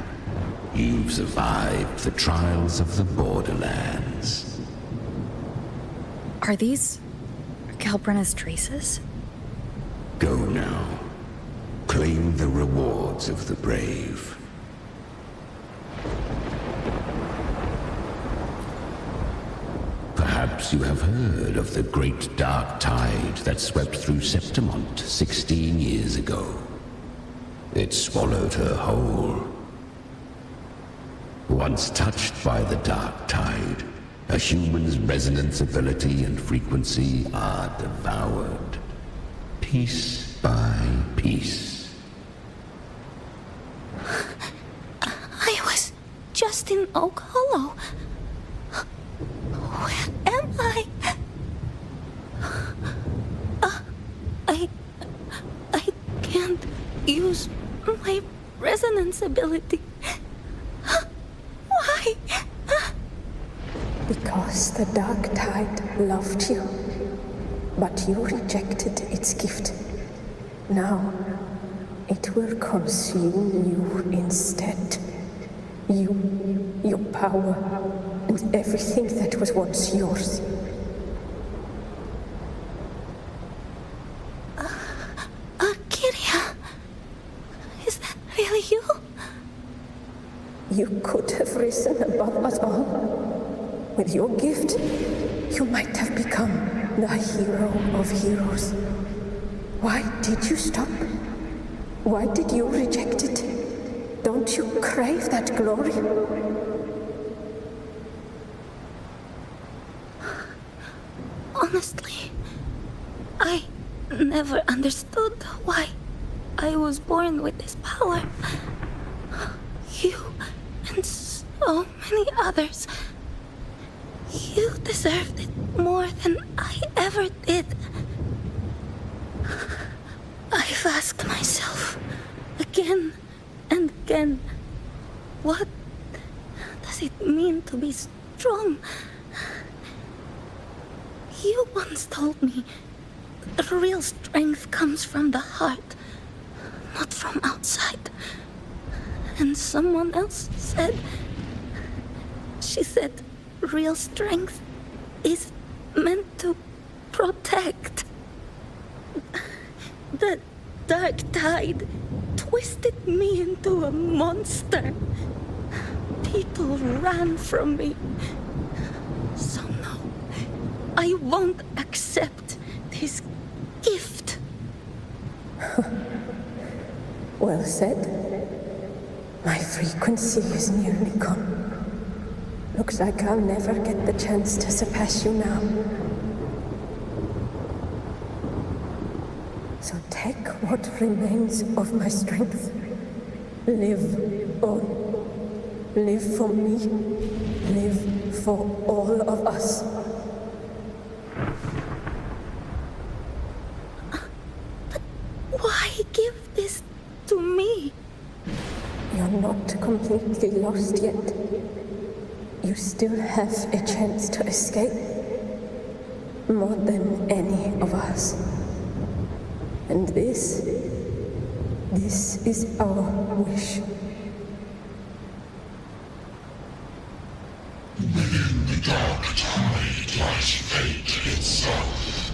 You've survived the trials of the borderlands. Are these Galbrenna's traces? Go now. Claim the rewards of the brave. Perhaps you have heard of the great dark tide that swept through Septimont 16 years ago. It swallowed her whole. Once touched by the dark tide, a human's resonance ability and frequency are devoured, piece by piece. I was just in Oak Hollow. Where am I? I can't use my resonance ability. Why? Because the dark tide loved you, but you rejected its gift. Now, it will consume you instead. You, your power, and everything that was once yours. Kiria, is that really you? You could have risen above us all. With your gift, you might have become the hero of heroes. Why did you stop? Why did you reject it? Don't you crave that glory? Honestly, I never understood why I was born with this power. You and so many others. You deserved it more than I ever did. I've asked myself again and again, what does it mean to be strong? You once told me that real strength comes from the heart, not from outside. And someone else said, she said, real strength is meant to protect. The dark tide twisted me into a monster. People ran from me. So no, I won't accept this gift. Well said. My frequency is nearly gone. Looks like I'll never get the chance to surpass you now. So take what remains of my strength. Live on. Live for me. Live for all of us. But why give this to me? You're not completely lost yet. You still have a chance to escape. More than any of us. And this is our wish. Within the dark tide lies fate itself.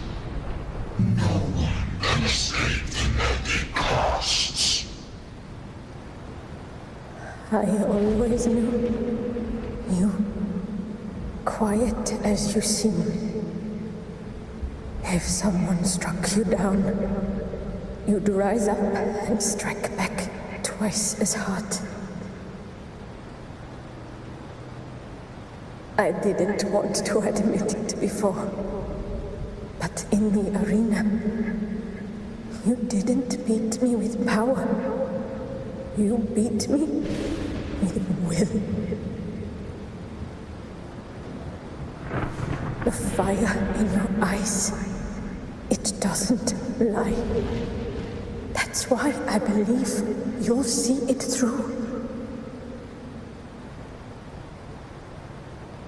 No one can escape the net it casts. I always knew. You, quiet as you seem. If someone struck you down, you'd rise up and strike back twice as hard. I didn't want to admit it before, but in the arena, you didn't beat me with power. You beat me with will. The fire in your eyes, it doesn't lie. That's why I believe you'll see it through.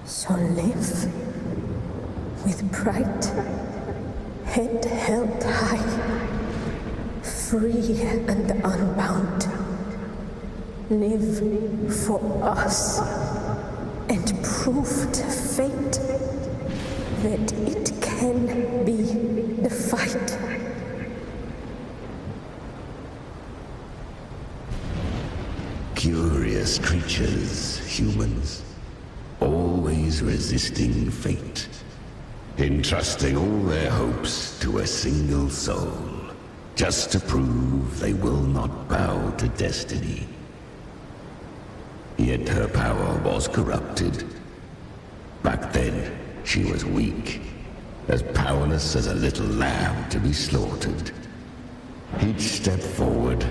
So live with pride, head held high, free and unbound. Live for us and prove to fate that it can be the fight. Curious creatures, humans, always resisting fate, entrusting all their hopes to a single soul, just to prove they will not bow to destiny. Yet her power was corrupted. Back then, she was weak, as powerless as a little lamb to be slaughtered. Each step forward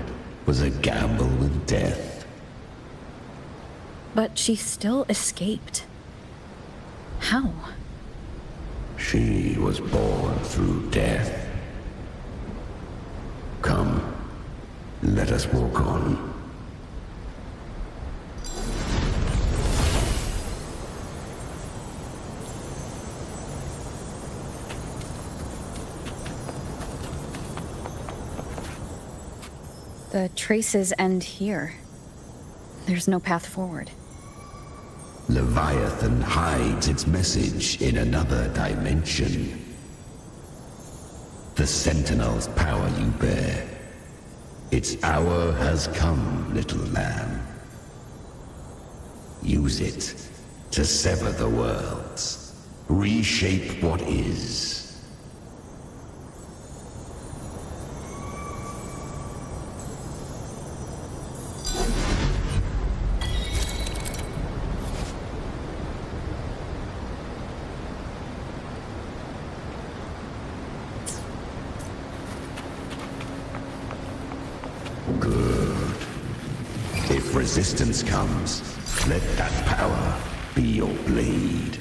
was a gamble with death. But she still escaped. How? She was born through death. Come, let us walk on. The traces end here. There's no path forward. Leviathan hides its message in another dimension. The Sentinel's power you bear. Its hour has come, little lamb. Use it to sever the worlds, reshape what is. Good. If resistance comes, let that power be your blade.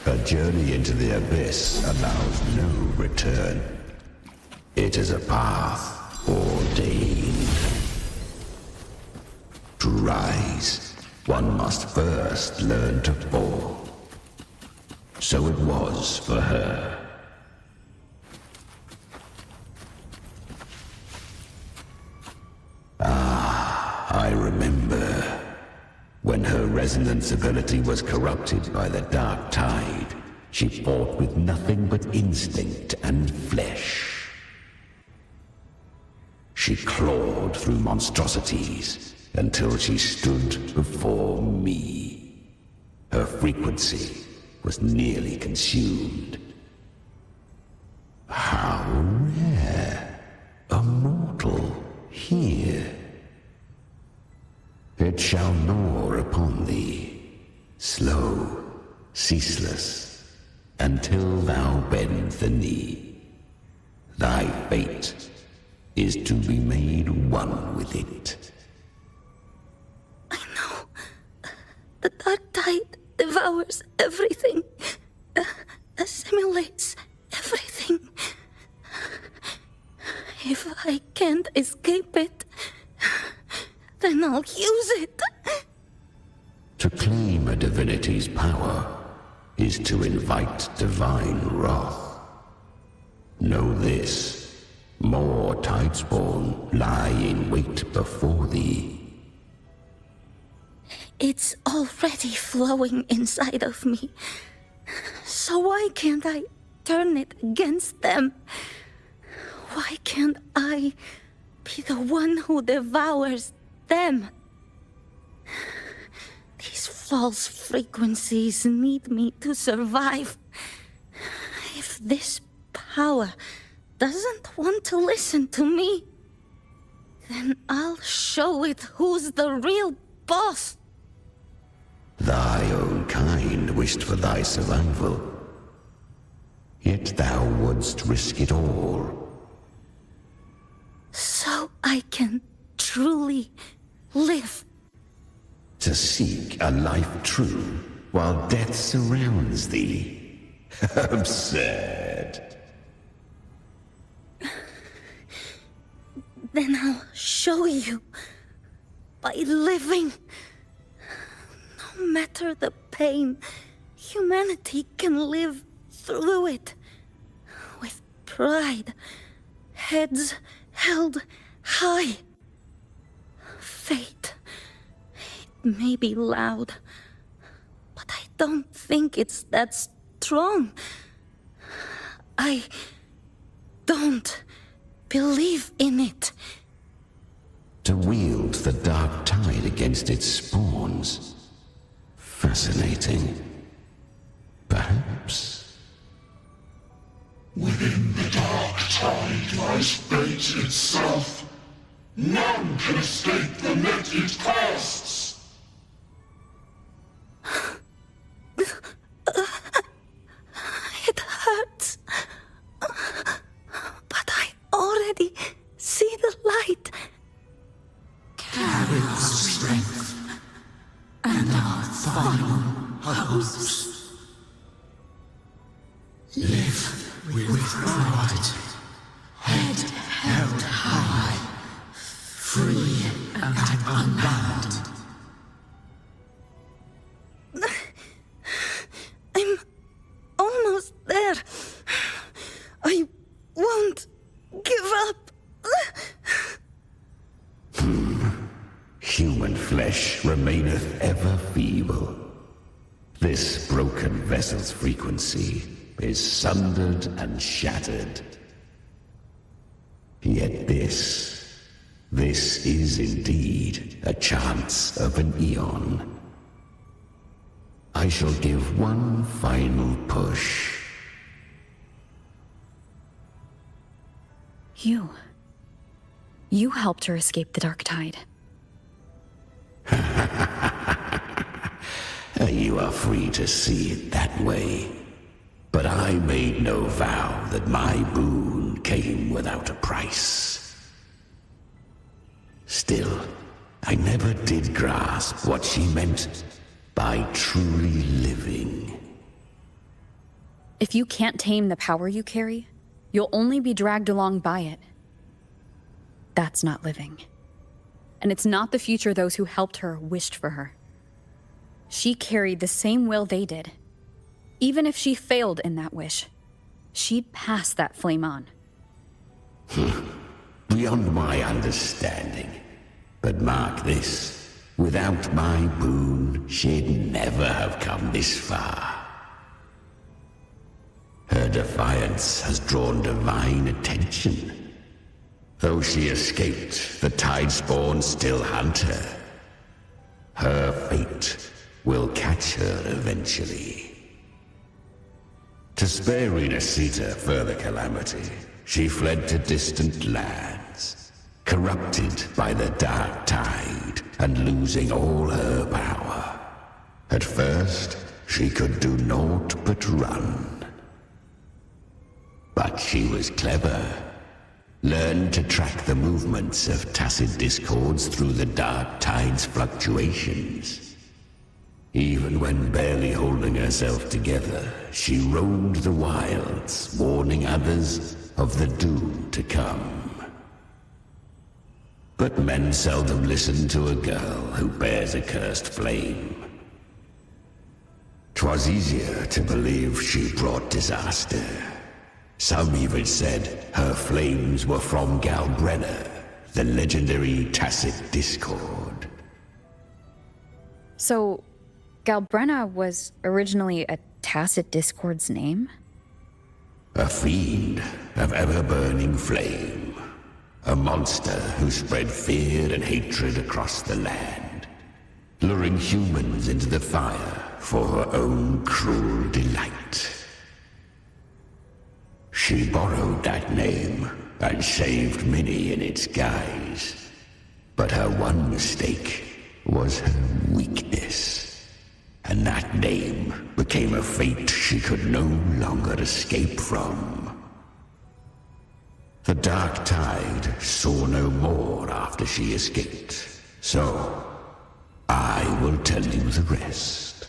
A journey into the abyss allows no return. It is a path ordained. To rise, one must first learn to fall. So it was for her. I remember when her resonance ability was corrupted by the dark tide. She fought with nothing but instinct and flesh. She clawed through monstrosities until she stood before me. Her frequency was nearly consumed. How rare a mortal here. It shall gnaw upon thee, slow, ceaseless, until thou bend the knee. Thy fate is to be made one with it. I know. The dark tide devours everything, assimilates everything. If I can't escape it, then I'll use it. To claim a divinity's power is to invite divine wrath. Know this, more Tidespawn lie in wait before thee. It's already flowing inside of me. So why can't I turn it against them? Why can't I be the one who devours them? These false frequencies need me to survive. If this power doesn't want to listen to me, then I'll show it who's the real boss. Thy own kind wished for thy survival, yet thou wouldst risk it all. So I can truly live. To seek a life true while death surrounds thee. Absurd. Then I'll show you by living. No matter the pain, humanity can live through it with pride, heads held high. Fate, it may be loud, but I don't think it's that strong. I don't believe in it. To wield the dark tide against its spawns. Fascinating. Perhaps. Within the dark tide lies fate itself. None can escape the net it casts. It hurts. But I already see the light. Carry our strength and our final hopes. Live with pride, head held high, free and unbound. I'm almost there. I won't give up. human flesh remaineth ever feeble. This broken vessel's frequency is sundered and shattered. Yet this is indeed a chance of an eon. I shall give one final push. You helped her escape the Dark Tide. You are free to see it that way. But I made no vow that my boon came without a price. Still, I never did grasp what she meant by truly living. If you can't tame the power you carry, you'll only be dragged along by it. That's not living. And it's not the future those who helped her wished for her. She carried the same will they did. Even if she failed in that wish, she'd pass that flame on. Beyond my understanding. But mark this, without my boon, she'd never have come this far. Her defiance has drawn divine attention. Though she escaped, the Tidespawn still hunt her. Her fate will catch her eventually. To spare Renacita further calamity, she fled to distant lands, corrupted by the Dark Tide and losing all her power. At first, she could do naught but run. But she was clever. Learned to track the movements of tacit discords through the Dark Tide's fluctuations. Even when barely holding herself together, she roamed the wilds, warning others of the doom to come. But men seldom listen to a girl who bears a cursed flame. 'Twas easier to believe she brought disaster. Some even said her flames were from Galbrenna, the legendary tacit discord. So, Galbrenna was originally a tacit discord's name? A fiend of ever-burning flame. A monster who spread fear and hatred across the land, luring humans into the fire for her own cruel delight. She borrowed that name and saved many in its guise. But her one mistake was her weakness. And that name became a fate she could no longer escape from. The Dark Tide saw no more after she escaped. So, I will tell you the rest.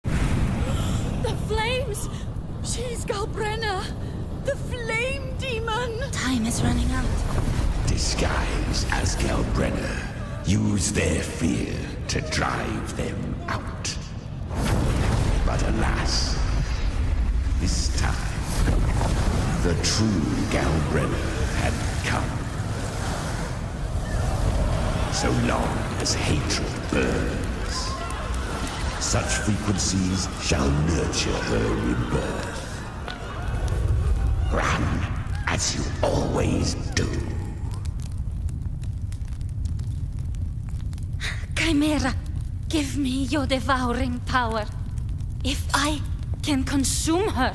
The flames! She's Galbrenna! The flame demon! Time is running out. Disguised as Galbrenna, use their fear to drive them out. But alas, this time, the true Galbrenna had come. So long as hatred burns, such frequencies shall nurture her rebirth. Run as you always do. Chimera, give me your devouring power. If I can consume her,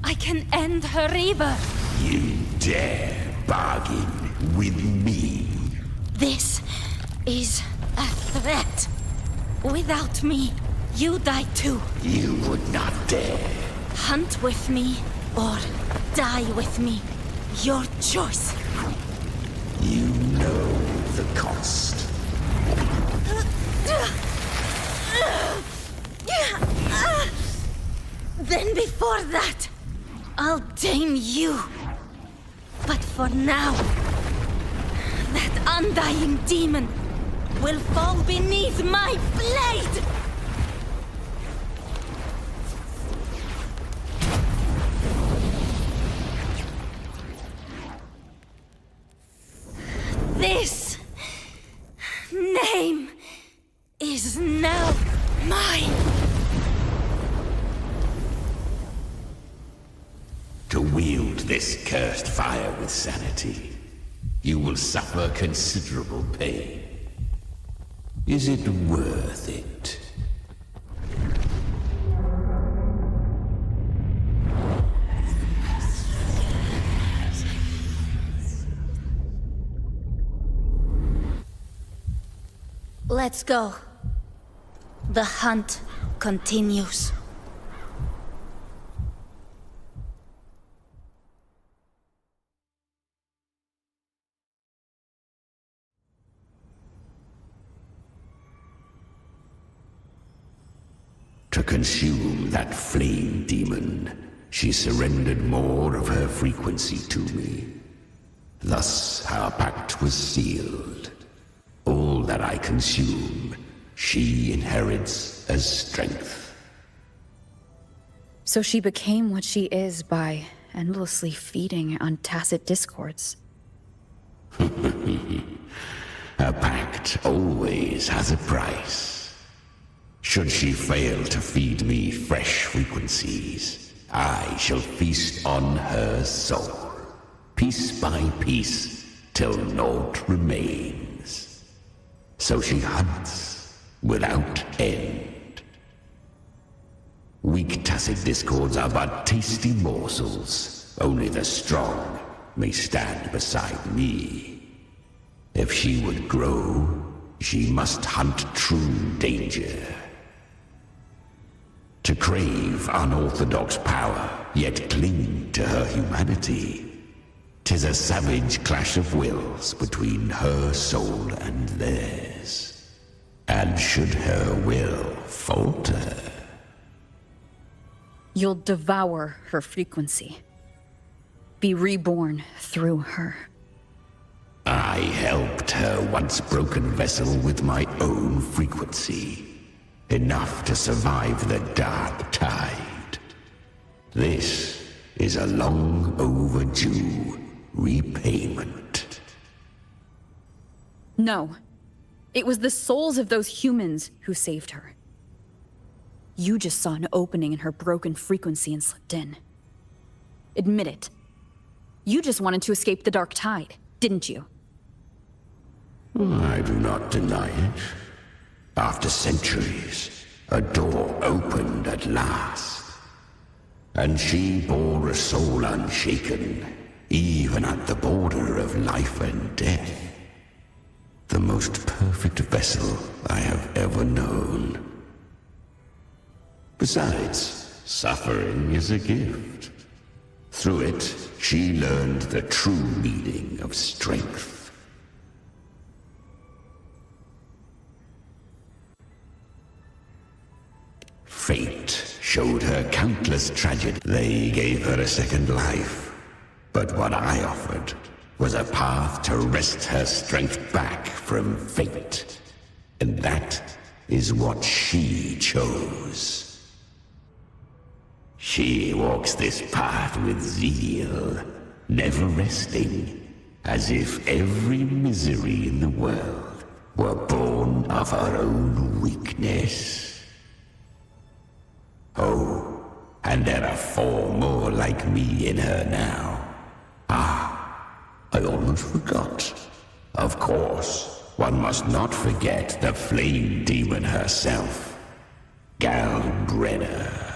I can end her rebirth. You dare bargain with me? This is a threat. Without me, you die too. You would not dare. Hunt with me or die with me. Your choice. You know the cost. Then before that, I'll tame you. But for now, that undying demon will fall beneath my blade! This name is now mine. To wield this cursed fire with sanity, you will suffer considerable pain. Is it worth it? Let's go. The hunt continues. To consume that flame demon, she surrendered more of her frequency to me. Thus our pact was sealed. All that I consume, she inherits as strength. So she became what she is by endlessly feeding on tacit discords. A pact always has a price. Should she fail to feed me fresh frequencies, I shall feast on her soul, piece by piece, till naught remains. So she hunts without end. Weak tacit discords are but tasty morsels. Only the strong may stand beside me. If she would grow, she must hunt true danger. To crave unorthodox power, yet cling to her humanity. 'Tis a savage clash of wills between her soul and theirs. And should her will falter... You'll devour her frequency. Be reborn through her. I helped her once broken vessel with my own frequency. Enough to survive the dark tide. This is a long overdue repayment. No. It was the souls of those humans who saved her. You just saw an opening in her broken frequency and slipped in. Admit it. You just wanted to escape the dark tide, didn't you? I do not deny it. After centuries, a door opened at last. And she bore a soul unshaken, even at the border of life and death. The most perfect vessel I have ever known. Besides, suffering is a gift. Through it, she learned the true meaning of strength. Fate showed her countless tragedies. They gave her a second life. But what I offered was a path to wrest her strength back from fate. And that is what she chose. She walks this path with zeal, never resting, as if every misery in the world were born of her own weakness. Oh, and there are 4 more like me in her now. Ah, I almost forgot. Of course, one must not forget the flame demon herself, Galbrenna.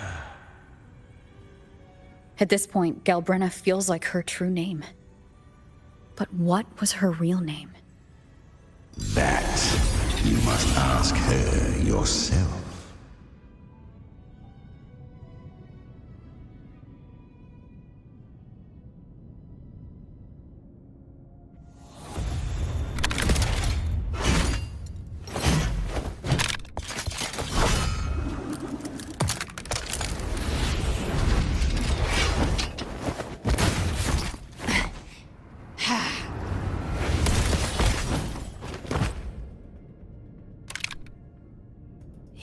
At this point, Galbrenna feels like her true name. But what was her real name? That you must ask her yourself.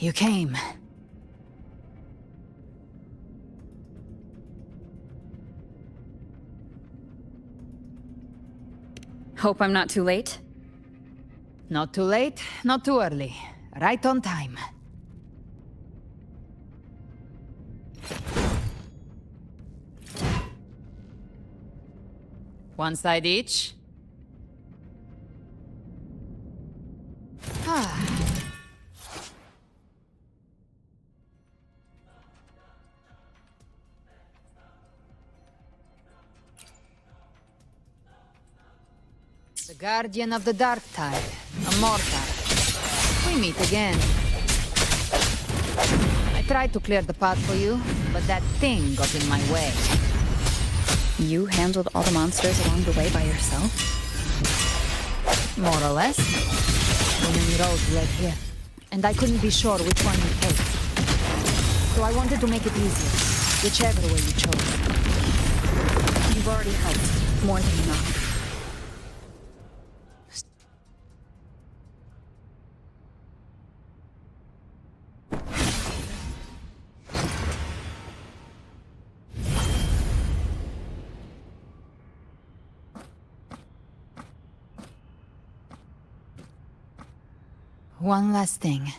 You came. Hope I'm not too late? Not too late, not too early. Right on time. One side each. The Guardian of the Dark Tide, a mortar. We meet again. I tried to clear the path for you, but that thing got in my way. You handled all the monsters along the way by yourself? More or less. So many roads led here, and I couldn't be sure which one to take. So I wanted to make it easier, whichever way you chose. You've already helped, more than enough. One last thing.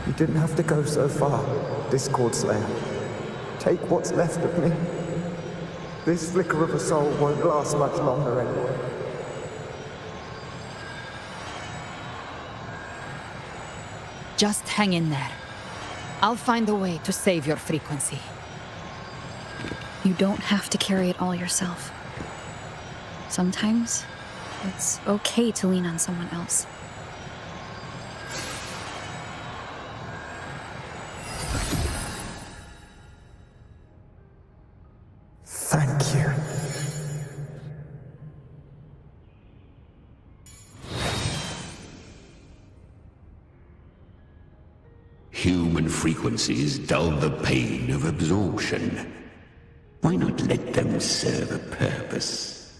You didn't have to go so far, Discord Slayer. Take what's left of me. This flicker of a soul won't last much longer anyway. Just hang in there. I'll find a way to save your frequency. You don't have to carry it all yourself. Sometimes, it's okay to lean on someone else. Thank you. Human frequencies dull the pain of absorption. Why not let them serve a purpose?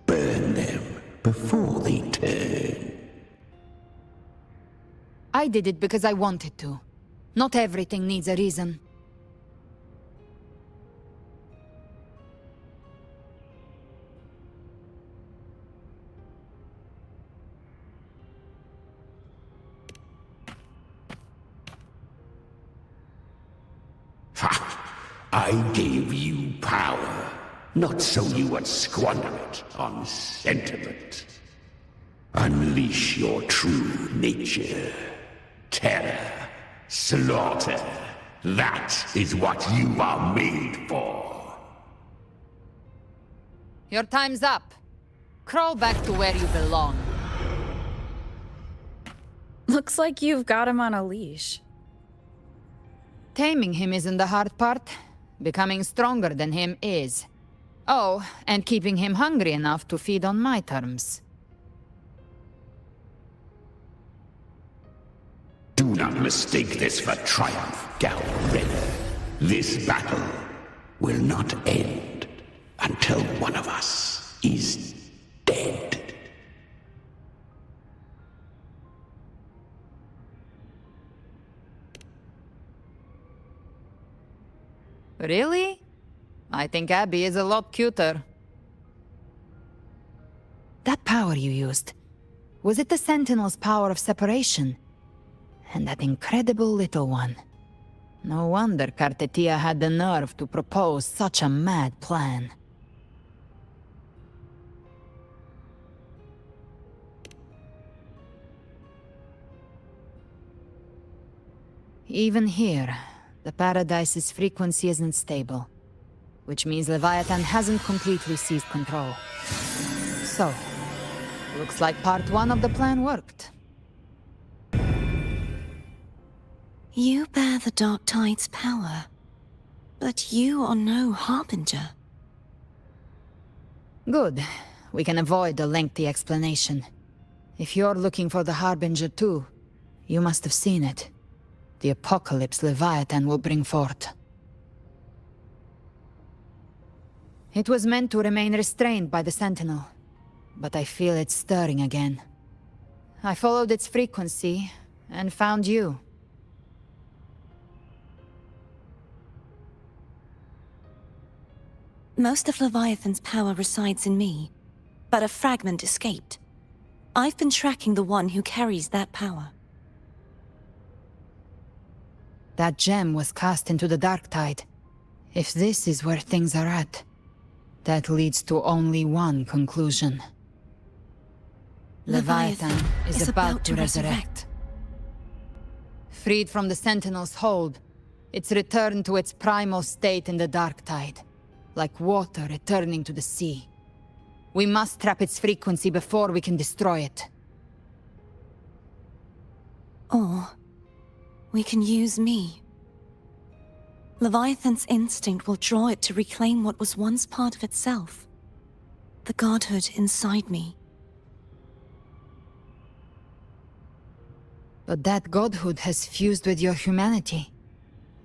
Burn them before they turn. I did it because I wanted to. Not everything needs a reason. I gave you power, not so you would squander it on sentiment. Unleash your true nature. Terror, slaughter. That is what you are made for. Your time's up. Crawl back to where you belong. Looks like you've got him on a leash. Taming him isn't the hard part. Becoming stronger than him is. Oh, and keeping him hungry enough to feed on my terms. Do not mistake this for triumph, Galbrenner. This battle will not end until one of us is dead. Really? I think Abby is a lot cuter. That power you used, was it the Sentinel's power of separation? And that incredible little one. No wonder Kartetia had the nerve to propose such a mad plan. Even here, the Paradise's frequency isn't stable, which means Leviathan hasn't completely seized control. So, looks like part one of the plan worked. You bear the Dark Tide's power, but you are no Harbinger. Good. We can avoid a lengthy explanation. If you're looking for the Harbinger too, you must have seen it. The apocalypse Leviathan will bring forth. It was meant to remain restrained by the Sentinel, but I feel it stirring again. I followed its frequency, and found you. Most of Leviathan's power resides in me, but a fragment escaped. I've been tracking the one who carries that power. That gem was cast into the dark tide. If this is where things are at, that leads to only one conclusion. Leviathan is about to resurrect. Freed from the Sentinel's hold, it's returned to its primal state in the dark tide, like water returning to the sea. We must trap its frequency before we can destroy it. Or we can use me. Leviathan's instinct will draw it to reclaim what was once part of itself. The godhood inside me. But that godhood has fused with your humanity.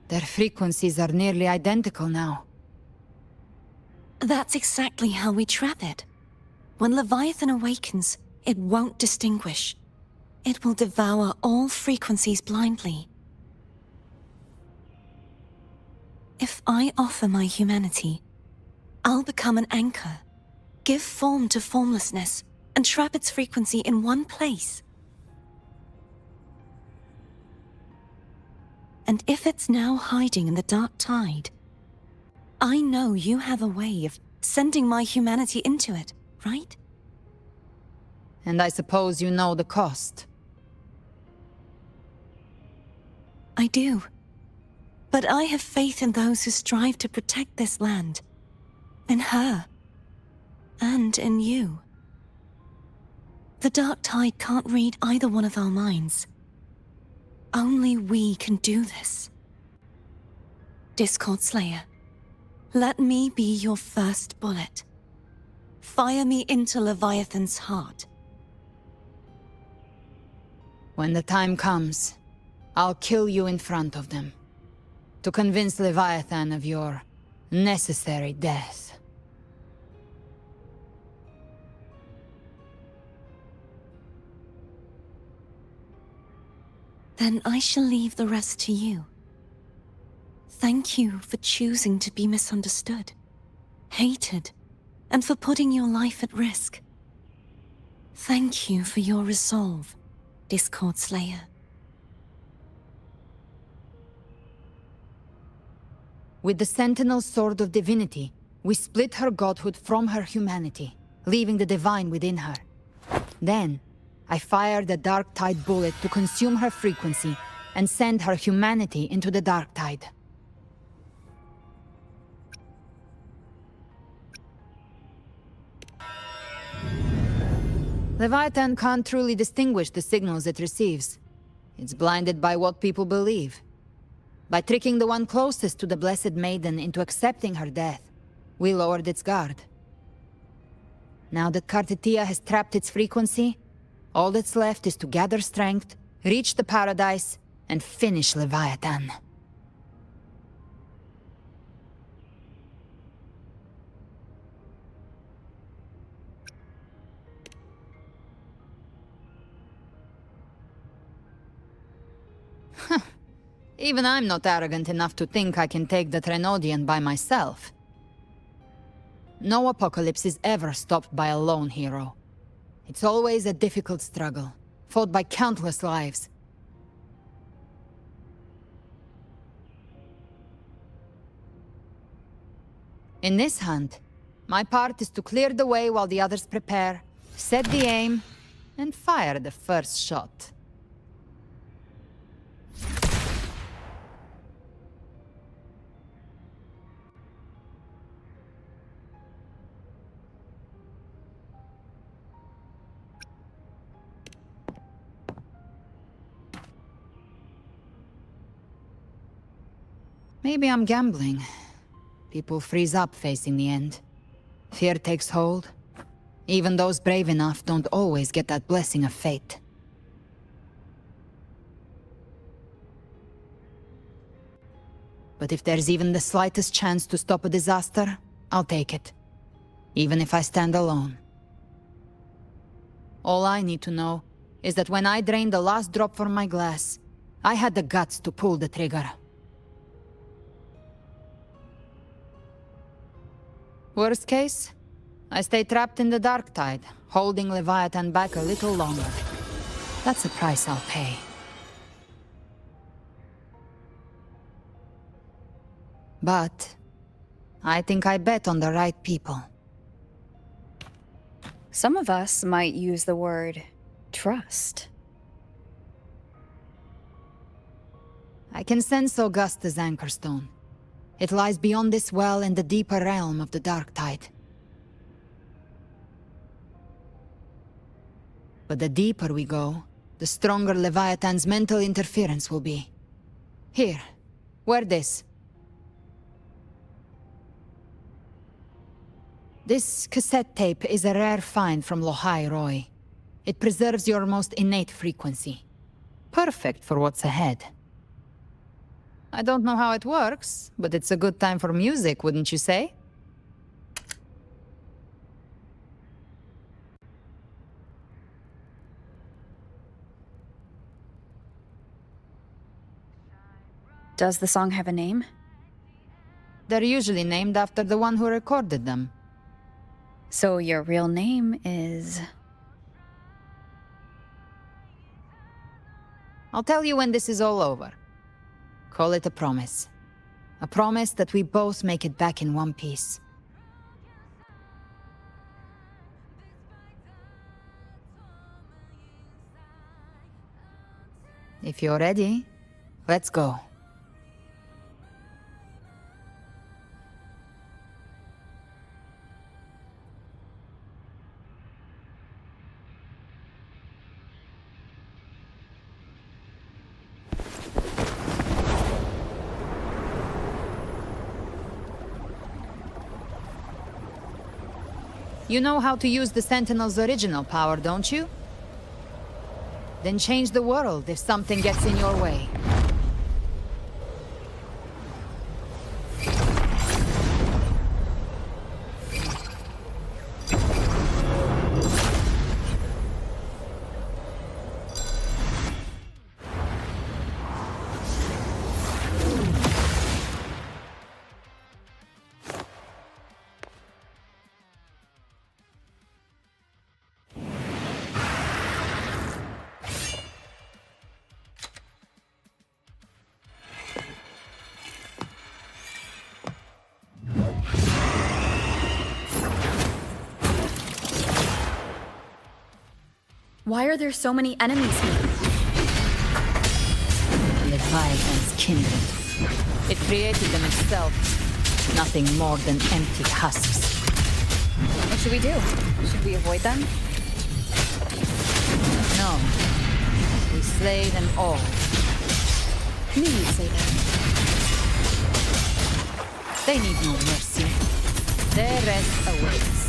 Their frequencies are nearly identical now. That's exactly how we trap it. When Leviathan awakens, it won't distinguish. It will devour all frequencies blindly. If I offer my humanity, I'll become an anchor, give form to formlessness, and trap its frequency in one place. And if it's now hiding in the dark tide, I know you have a way of sending my humanity into it, right? And I suppose you know the cost. I do. But I have faith in those who strive to protect this land. In her. And in you. The dark tide can't read either one of our minds. Only we can do this. Discord Slayer, let me be your first bullet. Fire me into Leviathan's heart. When the time comes, I'll kill you in front of them. To convince Leviathan of your necessary death. Then I shall leave the rest to you. Thank you for choosing to be misunderstood, hated, and for putting your life at risk. Thank you for your resolve, Discord Slayer. With the Sentinel's Sword of Divinity, we split her godhood from her humanity, leaving the divine within her. Then, I fired a Dark Tide bullet to consume her frequency and send her humanity into the Dark Tide. Leviathan can't truly distinguish the signals it receives. It's blinded by what people believe. By tricking the one closest to the Blessed Maiden into accepting her death, we lowered its guard. Now that Kartitia has trapped its frequency, all that's left is to gather strength, reach the paradise, and finish Leviathan. Even I'm not arrogant enough to think I can take the Trenodian by myself. No apocalypse is ever stopped by a lone hero. It's always a difficult struggle, fought by countless lives. In this hunt, my part is to clear the way while the others prepare, set the aim, and fire the first shot. Maybe I'm gambling. People freeze up facing the end. Fear takes hold. Even those brave enough don't always get that blessing of fate. But if there's even the slightest chance to stop a disaster, I'll take it. Even if I stand alone. All I need to know is that when I drained the last drop from my glass, I had the guts to pull the trigger. Worst case, I stay trapped in the dark tide, holding Leviathan back a little longer. That's the price I'll pay. But I think I bet on the right people. Some of us might use the word trust. I can sense Augusta's Anchorstone. It lies beyond this well in the deeper realm of the dark tide. But the deeper we go, the stronger Leviathan's mental interference will be. Here, wear this. This cassette tape is a rare find from Lohai Roy. It preserves your most innate frequency. Perfect for what's ahead. I don't know how it works, but it's a good time for music, wouldn't you say? Does the song have a name? They're usually named after the one who recorded them. So your real name is... I'll tell you when this is all over. Call it a promise. A promise that we both make it back in one piece. If you're ready, let's go. You know how to use the Sentinel's original power, don't you? Then change the world if something gets in your way. Why are there so many enemies here? Leviathan's kindred. It created them itself. Nothing more than empty husks. What should we do? Should we avoid them? No. We slay them all. Me, you'd say that. They need no mercy. Their rest awaits.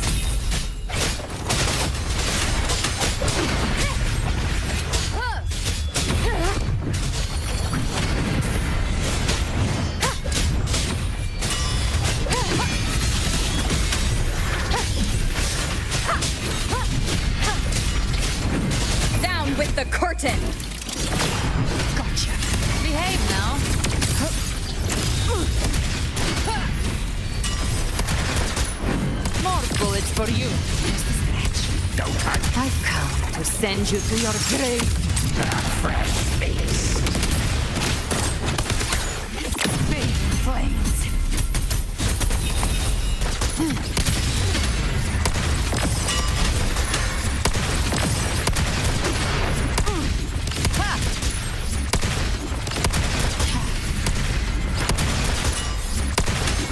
Down with the curtain! Gotcha. Behave now. More bullets for you, Mr. Scratch. Don't I? I've come to send you to your grave. Fresh face. Big flames.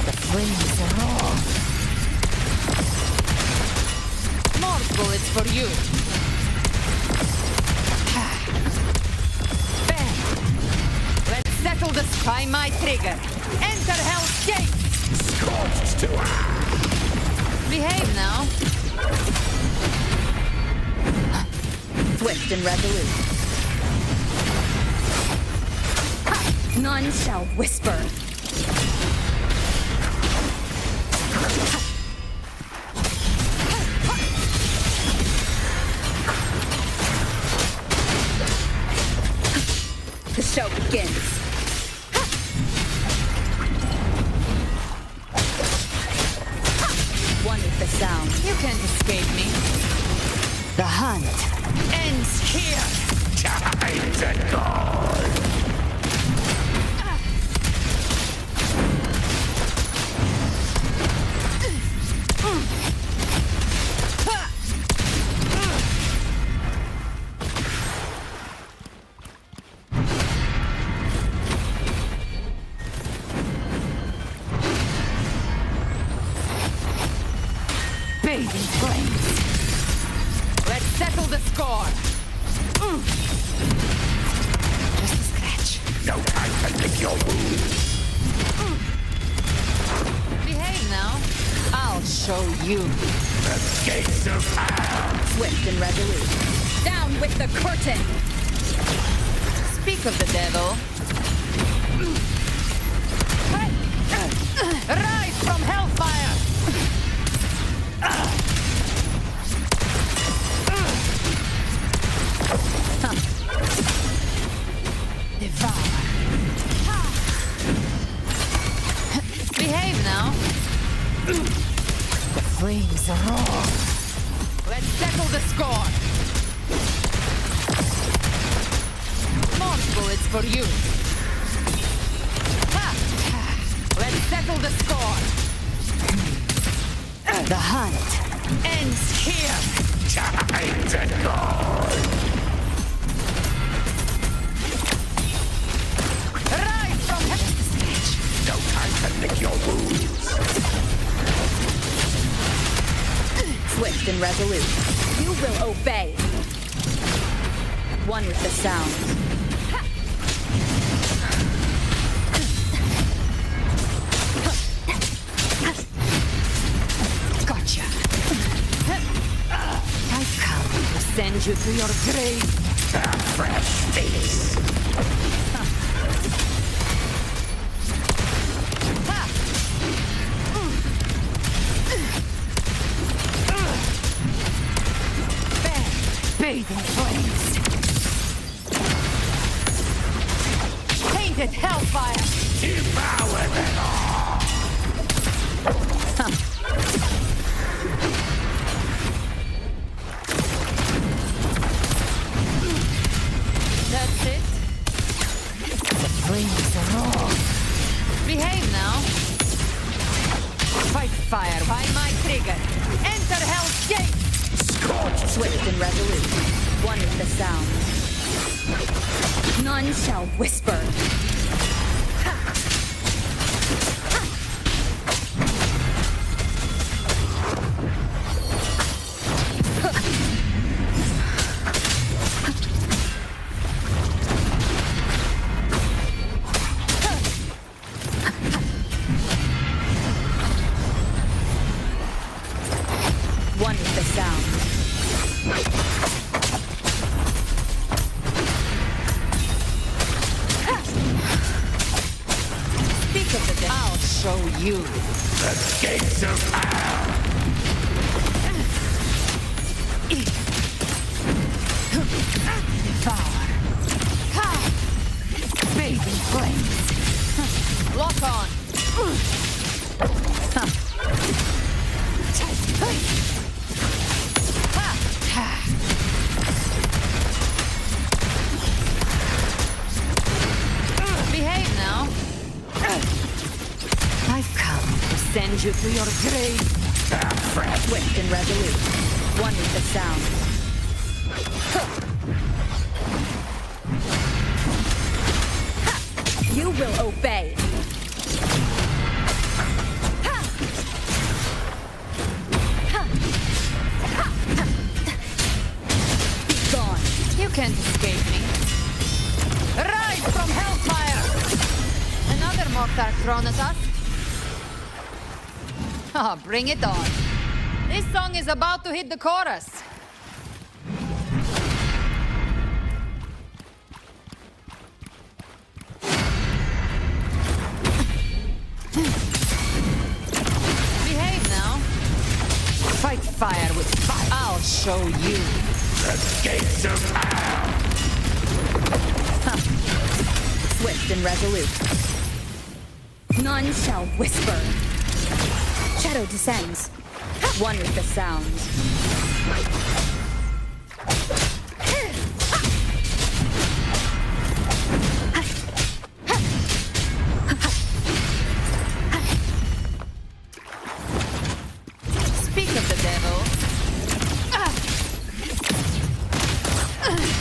The flames are all. More bullets for you. Bang! Let's settle this by my trigger. Enter Hell's Gate! Scorched to Behave now. Swift and resolute. Ha! None shall whisper. The show begins. One is the sound. You can't escape me. The hunt ends here. Time to go. Bathing flames. Let's settle the score. Just a scratch. No time to lick your wounds. Behave now. I'll show you. The gates of hell. Swift and resolute. Down with the curtain. Speak of the devil. Rise from hellfire. Devour. Behave now. The flames roar. Let's settle the score. More bullets for you. Let's settle the score. The hunt ends here. Time to go. Rise from no time to lick your wounds. Swift and resolute. You will obey. One with the sound. Gotcha. I've come to send you to your grave. A fresh face. Bathing flames. Painted hellfire. Devour them all. That's it. The flames are all. Behave now. Fight fire by my trigger. Enter hell's gate. Swift and resolute. One with the sound. None shall whisper. One with the sound. Speak of the devil. I'll show you. The gates of hell. Devour. Bathing flames. Lock on. Behave now. I've come to send you to your grave. Swift and resolute. One with the sound. You will obey. Be gone. You can't escape me. Rise from hellfire! Another mortar thrown at us. Oh, bring it on. This song is about to hit the chorus. Behave now. Fight fire with fire. I'll show you. The gates of hell. Swift and resolute. None shall whisper. Shadow descends. One with the sound. Speak of the devil.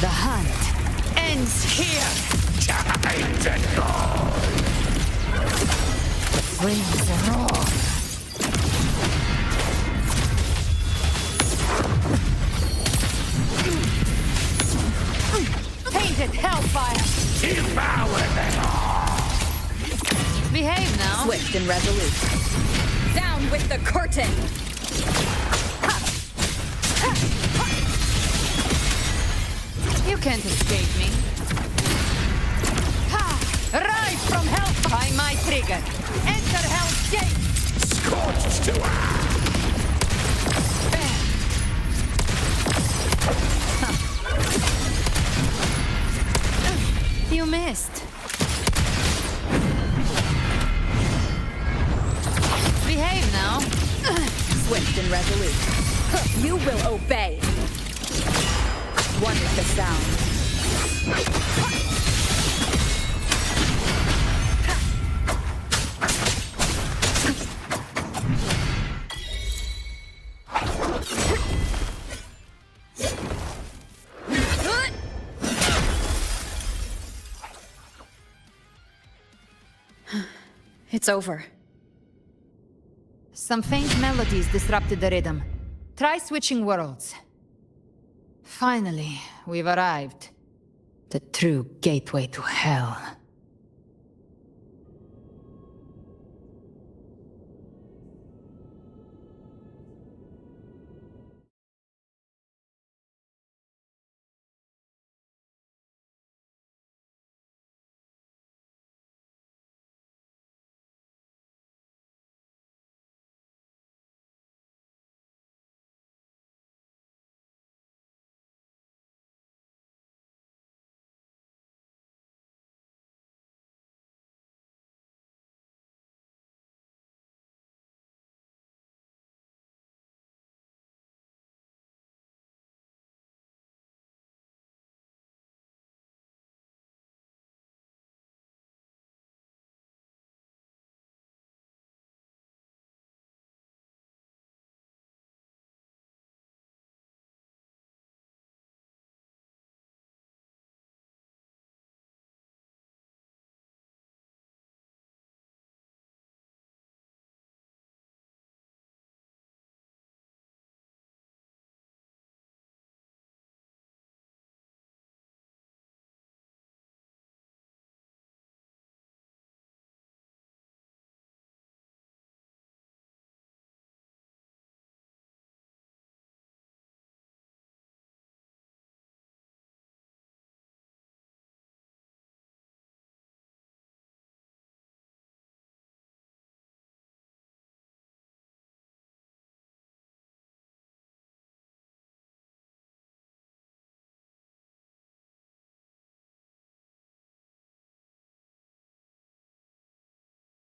The hunt ends here. Time to go. Flames roar. Painted hellfire. Devour them all. Behave now. Swift and resolute. Down with the curtain! You can't escape me. Ha! Rise from hell! By my trigger. Enter hell's gate. Scorched to You missed. Behave now. Swift and resolute. You will obey! One with the sound. It's over. Some faint melodies disrupted the rhythm. Try switching worlds. Finally, we've arrived. The true gateway to hell.